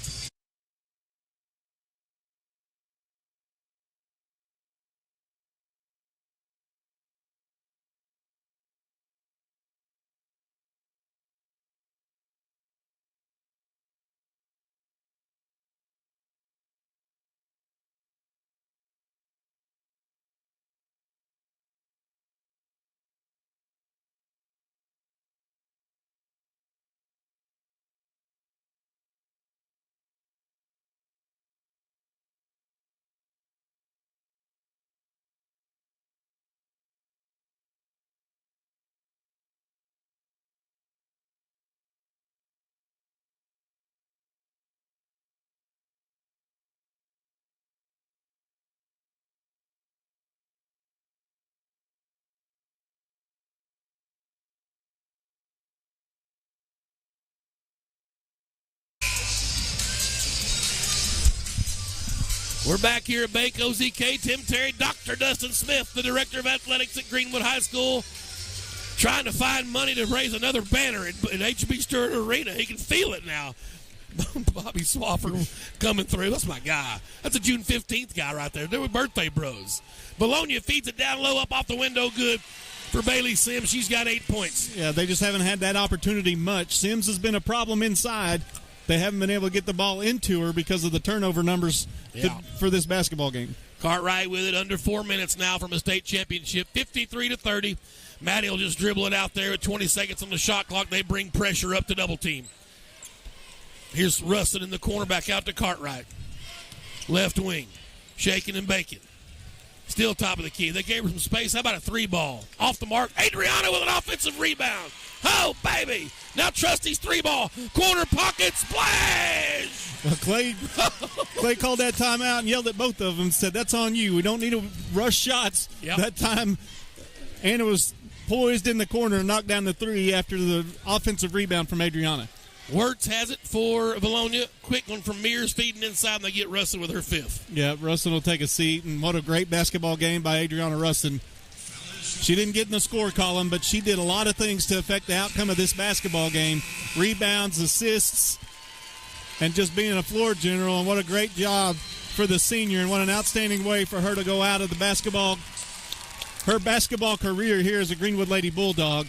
We're back here at Bank OZK. Tim Terry, Dr. Dustin Smith, the Director of Athletics at Greenwood High School, trying to find money to raise another banner in H.B. Stewart Arena. He can feel it now. Bobby Swafford coming through. That's my guy. That's a June 15th guy right there. They were birthday bros. Vilonia feeds it down low, up off the window. Good for Bailey Sims. She's got 8 points. Yeah, they just haven't had that opportunity much. Sims has been a problem inside. They haven't been able to get the ball into her because of the turnover numbers for this basketball game. Cartwright with it under 4 minutes now from a state championship, 53-30. Maddie will just dribble it out there at 20 seconds on the shot clock. They bring pressure up to double team. Here's Rustin in the corner, back out to Cartwright. Left wing, shaking and baking. Still top of the key. They gave her some space. How about a 3-ball? Off the mark. Adriana with an offensive rebound. Oh, baby. Now Trusty's 3-ball. Corner pocket splash. Well, Clay called that timeout and yelled at both of them and said, that's on you. We don't need to rush shots. Yep. That time, Anna was poised in the corner and knocked down the 3 after the offensive rebound from Adriana. Wirtz has it for Vilonia. Quick one from Mears feeding inside, and they get Rustin with her 5th. Yeah, Rustin will take a seat, and what a great basketball game by Adriana Rustin. She didn't get in the score column, but she did a lot of things to affect the outcome of this basketball game. Rebounds, assists, and just being a floor general, and what a great job for the senior, and what an outstanding way for her to go out of her basketball career here as a Greenwood Lady Bulldog.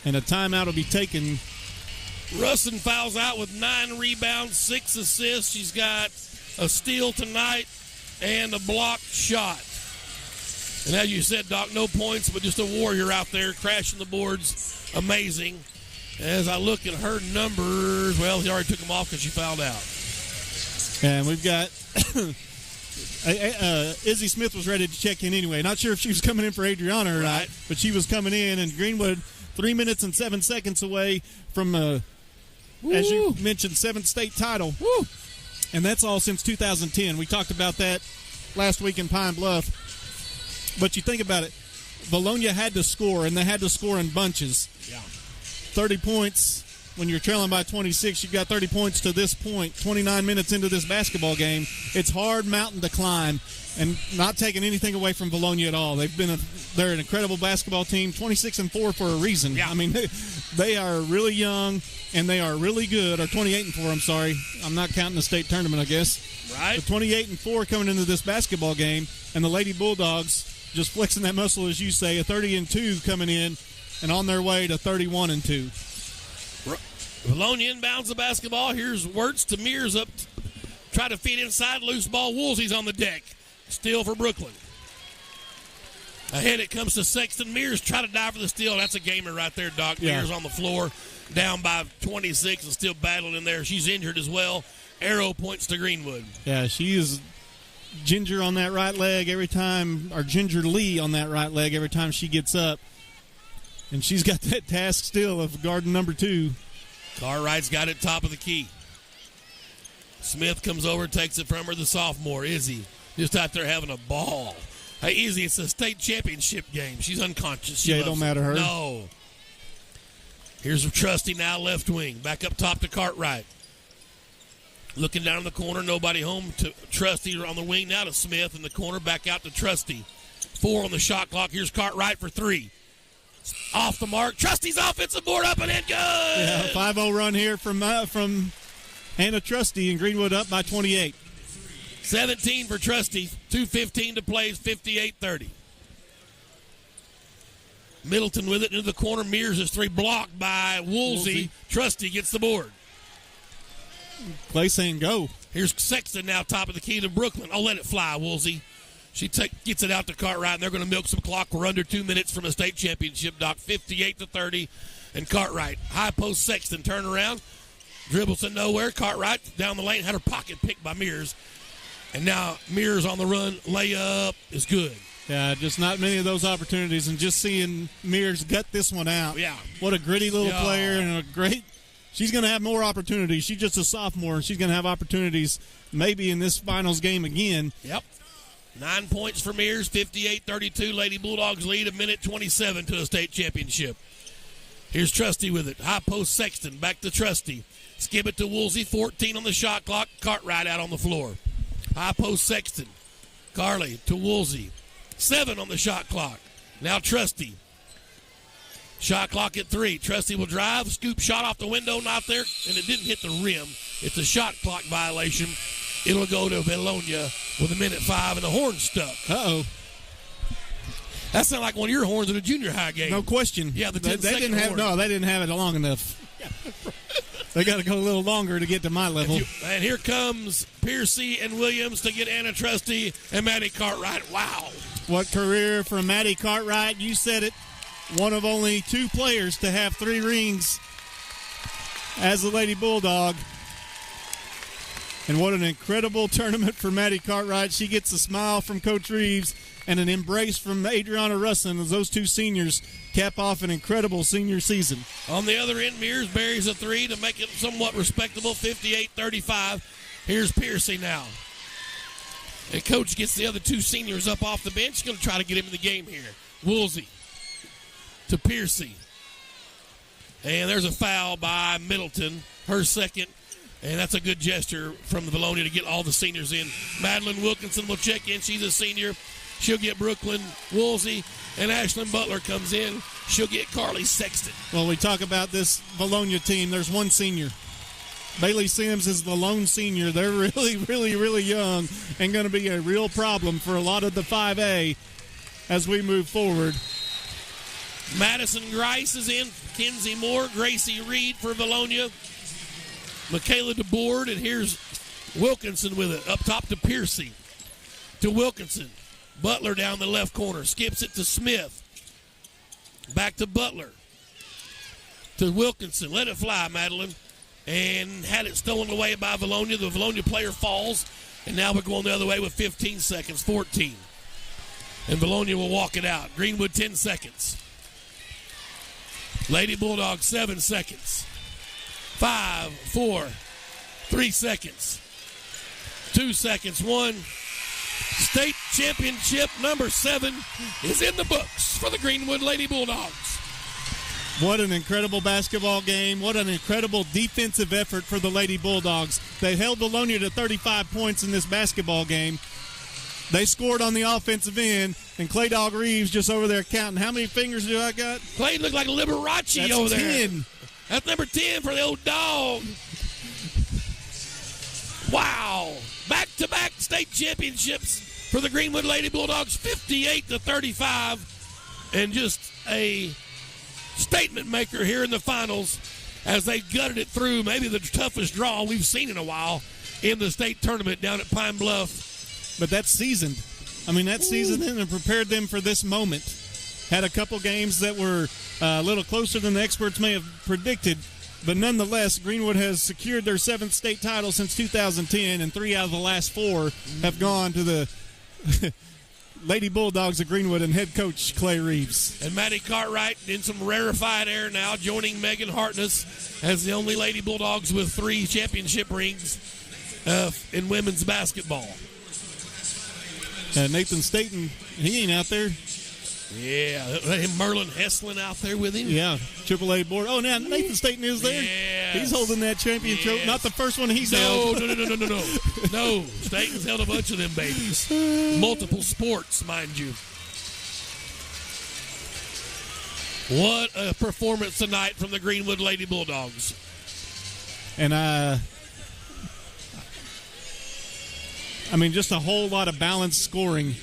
And a timeout will be taken. Rustin fouls out with 9 rebounds, 6 assists. She's got a steal tonight and a blocked shot. And as you said, Doc, no points, but just a warrior out there crashing the boards. Amazing. As I look at her numbers, well, he already took them off because she fouled out. And we've got Izzy Smith was ready to check in anyway. Not sure if she was coming in for Adriana or not, but she was coming in. And Greenwood, 3 minutes and 7 seconds away from, as you mentioned, 7th state title. Woo. and that's all since 2010. We talked about that last week in Pine Bluff. But you think about it, Vilonia had to score, and they had to score in bunches. Yeah. 30 points. When you're trailing by 26, you've got 30 points to this point, 29 minutes into this basketball game. It's hard mountain to climb, and not taking anything away from Vilonia at all. They're an incredible basketball team, 26-4 for a reason. Yeah. I mean, they are really young, and they are really good. Or 28-4, I'm sorry. I'm not counting the state tournament, I guess. Right. But 28-4 coming into this basketball game, and the Lady Bulldogs just flexing that muscle, as you say, a 30-2 coming in, and on their way to 31-2. Vilonia inbounds the basketball. Here's Wirtz to Mears up. Try to feed inside. Loose ball. Woolsey's on the deck. Steal for Brooklyn. Ahead it comes to Sexton. Mears try to dive for the steal. That's a gamer right there, Doc. Yeah. Mears on the floor. Down by 26 and still battling in there. She's injured as well. Arrow points to Greenwood. Yeah, she is ginger on that right leg every time, or Ginger Lee on that right leg every time she gets up. And she's got that task still of guarding number 2. Cartwright's got it top of the key. Smith comes over, takes it from her, the sophomore, Izzy. Just out there having a ball. Hey, Izzy, it's a state championship game. She's unconscious. It don't matter her. No. Here's Trusty now, left wing. Back up top to Cartwright. Looking down in the corner, nobody home to Trusty on the wing. Now to Smith in the corner, back out to Trusty. 4 on the shot clock. Here's Cartwright for 3. Off the mark. Trusty's offensive board up and in. Good. Yeah, 5-0 run here from Hannah Trusty, and Greenwood up by 28. 17 for Trusty. 2:15 to play. 58-30. Middleton with it into the corner. Mears is 3 blocked by Woolsey. Trusty gets the board. Clay saying go. Here's Sexton now top of the key to Brooklyn. Oh, let it fly, Woolsey. She gets it out to Cartwright, and they're going to milk some clock. We're under 2 minutes from a state championship, Doc. 58-30, and Cartwright. High post Sexton, turn around. Dribbles to nowhere. Cartwright down the lane, had her pocket picked by Mears. And now Mears on the run. Layup is good. Yeah, just not many of those opportunities, and just seeing Mears gut this one out. Yeah. What a gritty little player, and a great – she's going to have more opportunities. She's just a sophomore, and she's going to have opportunities maybe in this finals game again. Yep. 9 points for Mears, 58-32. Lady Bulldogs lead 1:27 to a state championship. Here's Trusty with it. High post Sexton, back to Trusty. Skip it to Woolsey, 14 on the shot clock. Cartwright out on the floor. High post Sexton. Carly to Woolsey. 7 on the shot clock. Now Trusty. Shot clock at 3. Trusty will drive. Scoop shot off the window, not there, and it didn't hit the rim. It's a shot clock violation. It'll go to Vilonia with 1:05 and the horn stuck. Uh-oh. That sounded like one of your horns in a junior high game. No question. Yeah, the they 10-second didn't have. horn. No, they didn't have it long enough. They got to go a little longer to get to my level. And here comes Piercy and Williams to get Anna Trusty and Maddie Cartwright. Wow. What career for Maddie Cartwright. You said it. One of only 2 players to have 3 rings as the Lady Bulldog. And what an incredible tournament for Maddie Cartwright. She gets a smile from Coach Reeves and an embrace from Adriana Russin as those 2 seniors cap off an incredible senior season. On the other end, Mears buries a 3 to make it somewhat respectable, 58-35. Here's Piercy now. And Coach gets the other 2 seniors up off the bench. He's going to try to get him in the game here. Woolsey to Piercy. And there's a foul by Middleton, her second. And that's a good gesture from the Vilonia to get all the seniors in. Madeline Wilkinson will check in. She's a senior. She'll get Brooklyn Woolsey. And Ashlyn Butler comes in. She'll get Carly Sexton. Well, we talk about this Vilonia team. There's 1 senior. Bailey Sims is the lone senior. They're really, really, really young and going to be a real problem for a lot of the 5A as we move forward. Madison Grice is in. Kenzie Moore. Gracie Reed for Vilonia. Michaela DeBoard, and here's Wilkinson with it. Up top to Piercy. To Wilkinson. Butler down the left corner. Skips it to Smith. Back to Butler. To Wilkinson. Let it fly, Madeline. And had it stolen away by Vilonia. The Vilonia player falls. And now we're going the other way with 15 seconds. 14. And Vilonia will walk it out. Greenwood 10 seconds. Lady Bulldogs 7 seconds. 5, 4, 3 seconds. 2 seconds. 1. State championship number 7 is in the books for the Greenwood Lady Bulldogs. What an incredible basketball game. What an incredible defensive effort for the Lady Bulldogs. They held Vilonia to 35 points in this basketball game. They scored on the offensive end, and Clay Dog Reeves just over there counting. How many fingers do I got? Clay looked like Liberace That's over 10. there. That's number 10 for the old dog. Wow. Back-to-back state championships for the Greenwood Lady Bulldogs, 58-35. And just a statement maker here in the finals as they gutted it through maybe the toughest draw we've seen in a while in the state tournament down at Pine Bluff. But that's seasoned. I mean, that seasoned them and prepared them for this moment. Had a couple games that were a little closer than the experts may have predicted, but nonetheless, Greenwood has secured their 7th state title since 2010, and 3 out of the last 4 have gone to the Lady Bulldogs of Greenwood and head coach Clay Reeves. And Maddie Cartwright in some rarefied air now, joining Megan Hartness as the only Lady Bulldogs with 3 championship rings in women's basketball. Nathan Staten, he ain't out there. Yeah, Merlin Heslin out there with him. Yeah, AAA board. Oh, now Nathan Staten is there. Yes. He's holding that champion trophy. Not the first one he's held. No. No, Staten's held a bunch of them babies. Multiple sports, mind you. What a performance tonight from the Greenwood Lady Bulldogs. And I mean, just a whole lot of balanced scoring.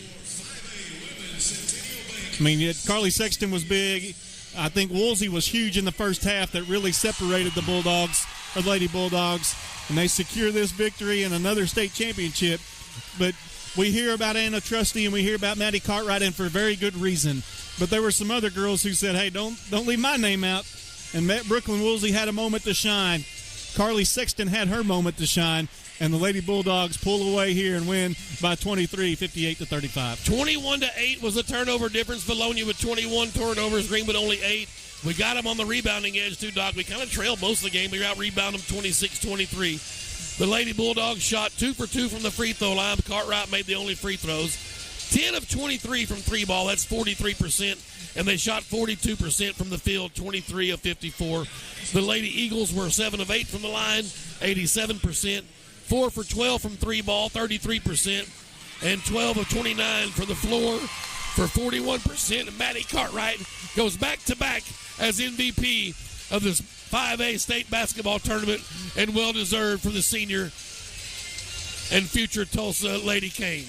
I mean, Carly Sexton was big. I think Woolsey was huge in the first half. That really separated the Bulldogs, or Lady Bulldogs, and they secure this victory and another state championship. But we hear about Anna Trusty and we hear about Maddie Cartwright, and for very good reason. But there were some other girls who said, hey, don't leave my name out. And Brooklyn Woolsey had a moment to shine. Carly Sexton had her moment to shine. And the Lady Bulldogs pull away here and win by 23, 58-35. 21-8 was the turnover difference. Vilonia with 21 turnovers, Greenwood only 8. We got them on the rebounding edge, too, Doc. We kind of trailed most of the game. We out-rebounded them 26-23. The Lady Bulldogs shot 2 for 2 from the free throw line. Cartwright made the only free throws. 10 of 23 from 3-ball. That's 43%. And they shot 42% from the field, 23 of 54. The Lady Eagles were 7 of 8 from the line, 87%. 4 for 12 from 3-ball, 33%, and 12 of 29 from the floor for 41%. And Maddie Cartwright goes back-to-back as MVP of this 5A state basketball tournament, and well-deserved for the senior and future Tulsa Lady Cane.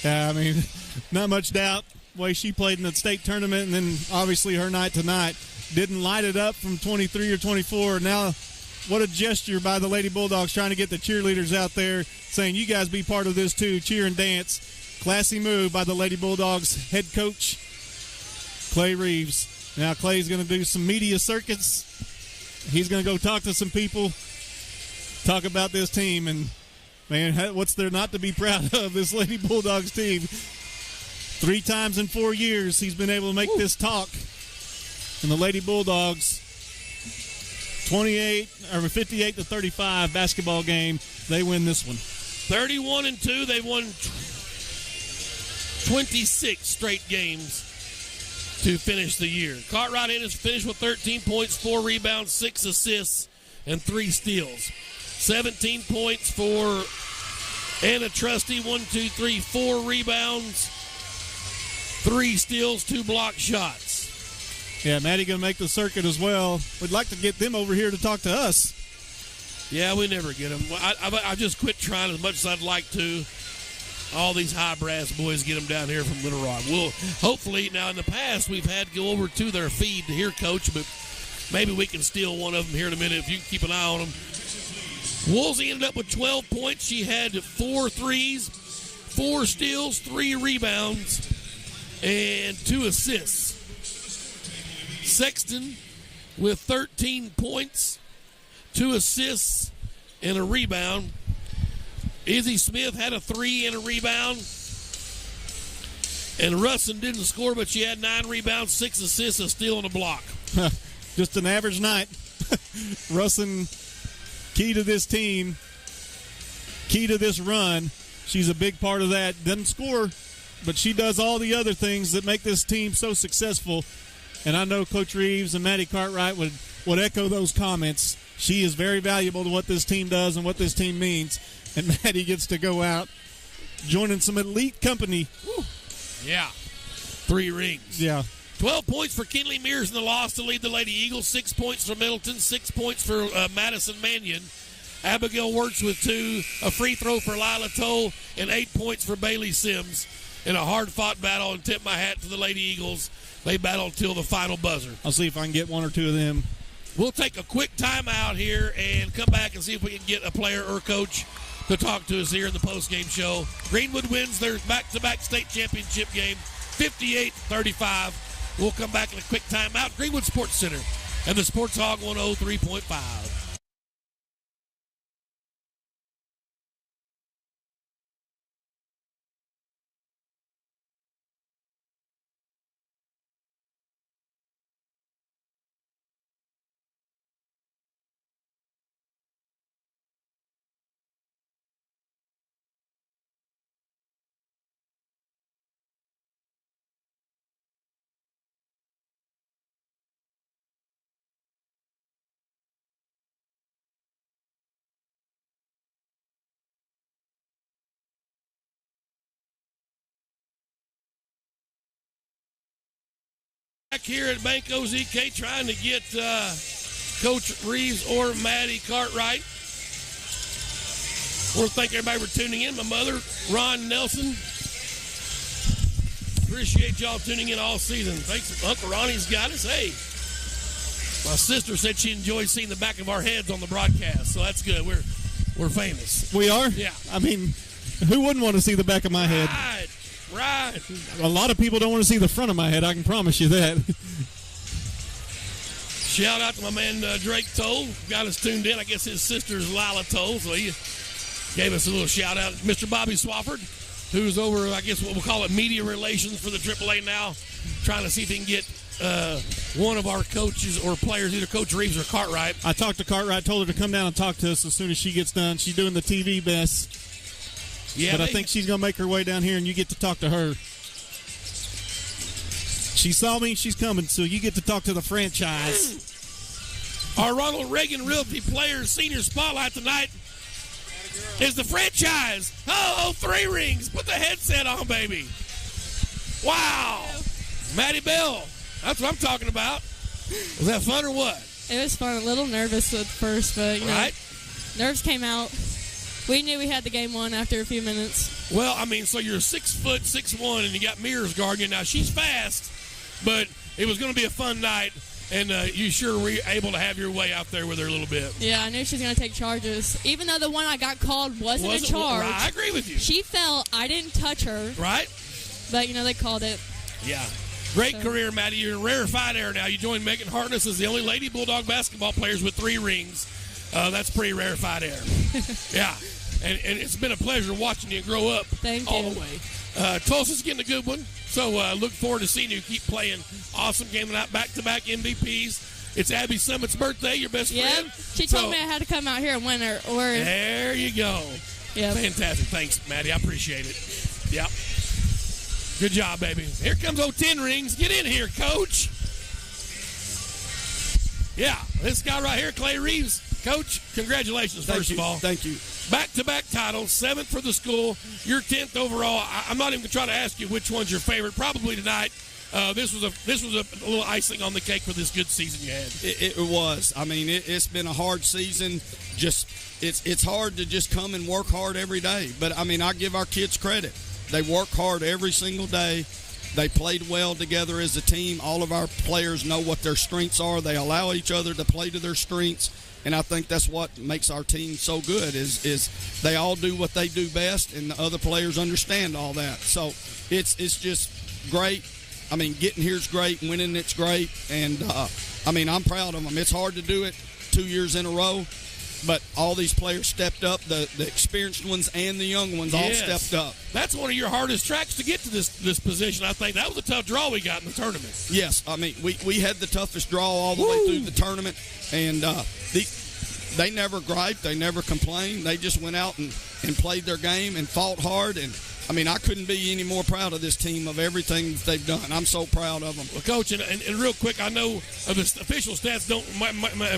Yeah, I mean, not much doubt the way she played in the state tournament, and then obviously her night tonight. Didn't light it up from 23 or 24. Now, what a gesture by the Lady Bulldogs trying to get the cheerleaders out there saying, you guys be part of this too, cheer and dance. Classy move by the Lady Bulldogs head coach, Clay Reeves. Now Clay's going to do some media circuits. He's going to go talk to some people, talk about this team. And, man, what's there not to be proud of, this Lady Bulldogs team? 3 times in 4 years he's been able to make this talk. And the Lady Bulldogs, 58-35 basketball game. They win this one. 31-2. They've won 26 straight games to finish the year. Cartwright has finished with 13 points, 4 rebounds, 6 assists, and 3 steals. 17 points for Anna Trusty. 4 rebounds, 3 steals, 2 block shots. Yeah, Maddie going to make the circuit as well. We'd like to get them over here to talk to us. Yeah, we never get them. I just quit trying as much as I'd like to. All these high brass boys get them down here from Little Rock. We'll hopefully, now in the past, we've had to go over to their feed to hear Coach, but maybe we can steal one of them here in a minute if you can keep an eye on them. Woolsey ended up with 12 points. She had 4 threes, 4 steals, 3 rebounds, and 2 assists. Sexton with 13 points, 2 assists, and a rebound. Izzy Smith had a 3 and a rebound. And Russin didn't score, but she had 9 rebounds, 6 assists, a steal, and a block. Just an average night. Russin, key to this team. key to this run. She's a big part of that. Doesn't score, but she does all the other things that make this team so successful. And I know Coach Reeves and Maddie Cartwright would echo those comments. She is very valuable to what this team does and what this team means. And Maddie gets to go out joining some elite company. Woo. Yeah. 3 rings. Yeah. 12 points for Kinley Mears in the loss to lead the Lady Eagles. 6 points for Middleton. 6 points for Madison Mannion. Abigail Wirtz with 2. A free throw for Lila Toll. And 8 points for Bailey Sims in a hard-fought battle. And tip my hat to the Lady Eagles. They battled till the final buzzer. I'll see if I can get 1 or 2 of them. We'll take a quick timeout here and come back and see if we can get a player or coach to talk to us here in the postgame show. Greenwood wins their back-to-back state championship game, 58-35. We'll come back in a quick timeout. Greenwood Sports Center and the Sports Hog 103.5. Back here at Bank OZK trying to get Coach Reeves or Maddie Cartwright. I want to thank everybody for tuning in. My mother, Ron Nelson. Appreciate y'all tuning in all season. Thanks. Uncle Ronnie's got us. Hey, my sister said she enjoyed seeing the back of our heads on the broadcast, so that's good. We're famous. We are? Yeah. I mean, who wouldn't want to see the back of my head? Right. A lot of people don't want to see the front of my head, I can promise you that. Shout out to my man Drake Toll. Got us tuned in. I guess his sister's Lila Toll, so he gave us a little shout out. Mr. Bobby Swafford, who's over, I guess what we'll call it, media relations for the AAA now, trying to see if he can get one of our coaches or players, either Coach Reeves or Cartwright. I talked to Cartwright, told her to come down and talk to us as soon as she gets done. She's doing the TV best. Yeah, but I think she's going to make her way down here, and you get to talk to her. She saw me, she's coming, so you get to talk to the franchise. Our Ronald Reagan Realty Players Senior Spotlight tonight is the franchise. Oh, 3 rings. Put the headset on, baby. Wow. Maddie Bell. That's what I'm talking about. Was that fun or what? It was fun. A little nervous at first, but, you know, nerves came out. We knew we had the game won after a few minutes. Well, I mean, so you're 6'6", and you got Mears guarding you. Now, she's fast, but it was going to be a fun night, and you sure were able to have your way out there with her a little bit. Yeah, I knew she was going to take charges. Even though the one I got called wasn't a charge. Right, I agree with you. She fell. I didn't touch her. Right. But, you know, they called it. Yeah. Great career, Maddie. You're in rarefied air now. You joined Megan Hartness as the only lady Bulldog basketball players with 3 rings. That's pretty rarefied air. Yeah. And it's been a pleasure watching you grow up all the way. Tulsa's getting a good one, so look forward to seeing you keep playing. Awesome game tonight, back-to-back MVPs. It's Abby Summit's birthday, your best friend. She told me I had to come out here and win her. There you go. Yep. Fantastic. Thanks, Maddie. I appreciate it. Yep. Good job, baby. Here comes 10 rings. Get in here, Coach. Yeah, this guy right here, Clay Reeves. Coach, congratulations, first of all. Thank you. Back-to-back titles, 7th for the school. You're 10th overall. I'm not even going to try to ask you which one's your favorite. Probably tonight. This was a little icing on the cake for this good season you had. It was. I mean, it's been a hard season. Just it's hard to just come and work hard every day. But, I mean, I give our kids credit. They work hard every single day. They played well together as a team. All of our players know what their strengths are. They allow each other to play to their strengths. And I think that's what makes our team so good is they all do what they do best, and the other players understand all that. So it's just great. I mean, getting here is great. Winning it's great. And, I mean, I'm proud of them. It's hard to do it 2 years in a row, but all these players stepped up. The experienced ones and the young ones all stepped up. That's one of your hardest tracks to get to this position, I think. That was a tough draw we got in the tournament. Yes. I mean, we had the toughest draw all the way through the tournament. And they never griped. They never complained. They just went out and and played their game and fought hard. And I mean, I couldn't be any more proud of this team, of everything that they've done. I'm so proud of them. Well, Coach, and real quick, I know the official stats don't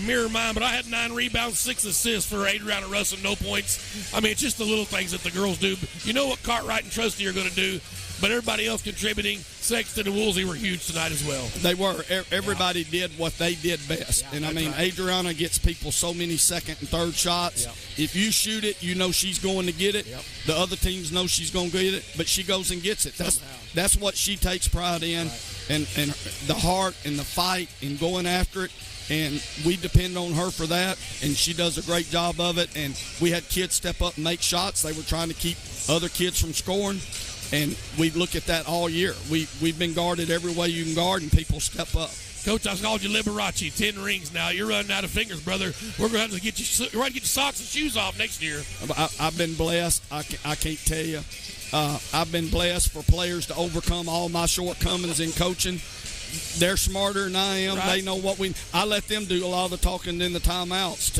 mirror mine, but I had 9 rebounds, 6 assists for Adriana Russell, no points. I mean, it's just the little things that the girls do. You know what Cartwright and Trusty are going to do, but everybody else contributing. Sexton and Woolsey were huge tonight as well. They were. Everybody did what they did best. And, I mean, Adriana gets people so many second and third shots. If you shoot it, you know she's going to get it. The other teams know she's going to get it, but she goes and gets it. That's what she takes pride in, and the heart and the fight and going after it. And we depend on her for that, and she does a great job of it. And we had kids step up and make shots. They were trying to keep other kids from scoring. And we look at that all year. We've been guarded every way you can guard, and people step up. Coach, I called you Liberace. 10 rings now. You're running out of fingers, brother. We're going to have to get your socks and shoes off next year. I've been blessed. I can't tell you. I've been blessed for players to overcome all my shortcomings in coaching. They're smarter than I am. Right. They know what I let them do a lot of the talking in the timeouts.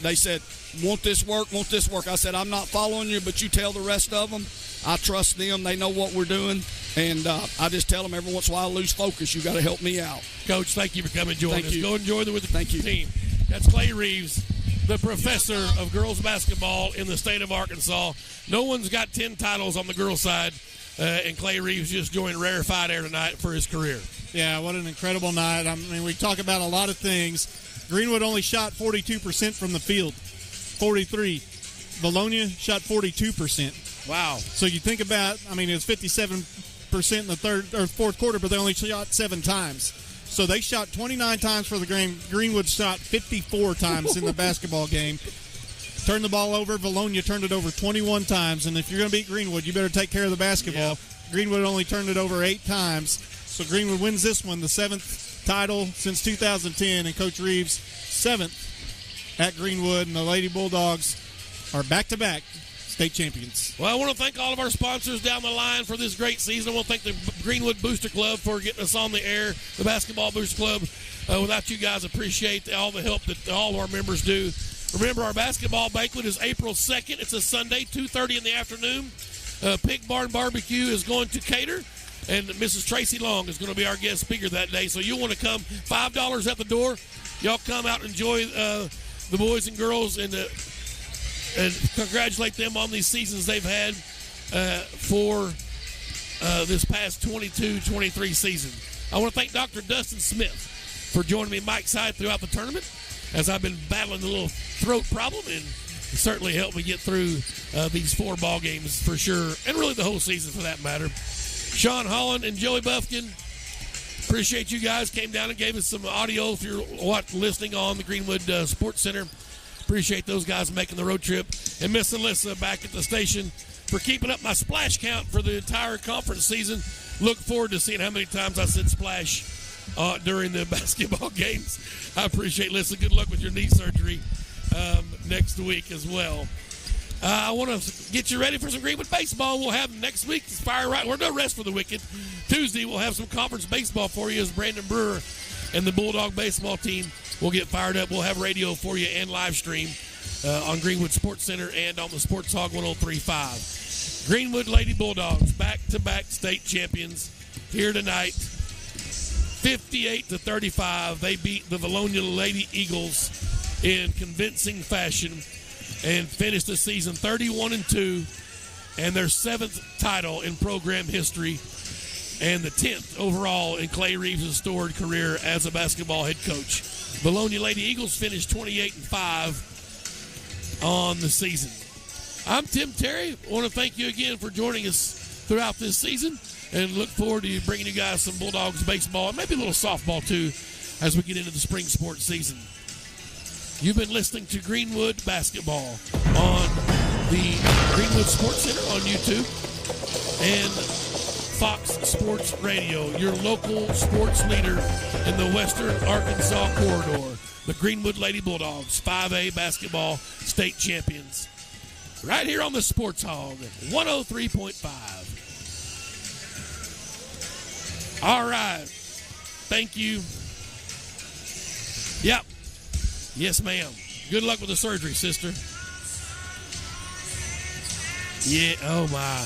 They said, want this work? I said, I'm not following you, but you tell the rest of them. I trust them. They know what we're doing. And I just tell them every once in a while, lose focus. You got to help me out. Coach, thank you for coming and joining us. Go enjoy with the Thank you. team. That's Clay Reeves, the professor of girls basketball in the state of Arkansas. No one's got 10 titles on the girls' side, and Clay Reeves just joined rarefied air tonight for his career. Yeah, what an incredible night. I mean, we talk about a lot of things. Greenwood only shot 42% from the field, 43. Vilonia shot 42%. Wow. So you think about, I mean, it was 57% in the third or fourth quarter, but they only shot 7 times. So they shot 29 times for the game. Greenwood shot 54 times in the basketball game. Turned the ball over. Vilonia turned it over 21 times. And if you're going to beat Greenwood, you better take care of the basketball. Yeah. Greenwood only turned it over 8 times. So Greenwood wins this one, the 7th title since 2010. And Coach Reeves, 7th at Greenwood. And the Lady Bulldogs are back-to-back state champions. Well, I want to thank all of our sponsors down the line for this great season. I want to thank the Greenwood Booster Club for getting us on the air, the Basketball Booster Club. Without you guys, appreciate all the help that all of our members do. Remember, our basketball banquet is April 2nd. It's a Sunday, 2:30 in the afternoon. Pig Barn Barbecue is going to cater, and Mrs. Tracy Long is going to be our guest speaker that day. So you'll want to come. $5 at the door. Y'all come out and enjoy the boys and girls and congratulate them on these seasons they've had for this past 22-23 season. I want to thank Dr. Dustin Smith for joining me Mike's side throughout the tournament, as I've been battling a little throat problem, and he certainly helped me get through these 4 ball games for sure, and really the whole season for that matter. Sean Holland and Joey Buffkin, appreciate you guys. Came down and gave us some audio if you're listening on the Greenwood Sports Center. Appreciate those guys making the road trip. And Miss Alyssa back at the station for keeping up my splash count for the entire conference season. Look forward to seeing how many times I said splash during the basketball games. I appreciate Alyssa. Good luck with your knee surgery next week as well. I want to get you ready for some Greenwood baseball. We'll have next week. Fire right. We're no rest for the wicked. Tuesday, we'll have some conference baseball for you as Brandon Brewer and the Bulldog baseball team will get fired up. We'll have radio for you and live stream on Greenwood Sports Center and on the Sports Hog 103.5. Greenwood Lady Bulldogs, back-to-back state champions here tonight. 58-35. They beat the Vilonia Lady Eagles in convincing fashion and finished the season 31-2 and their 7th title in program history and the 10th overall in Clay Reeves' storied career as a basketball head coach. Vilonia Lady Eagles finished 28-5 on the season. I'm Tim Terry. I want to thank you again for joining us throughout this season and look forward to bringing you guys some Bulldogs baseball and maybe a little softball too as we get into the spring sports season. You've been listening to Greenwood Basketball on the Greenwood Sports Center on YouTube and Fox Sports Radio, your local sports leader in the Western Arkansas corridor. The Greenwood Lady Bulldogs, 5A basketball state champions. Right here on the Sports Hog, 103.5. All right. Thank you. Yep. Yes, ma'am. Good luck with the surgery, sister. Yeah. Oh my.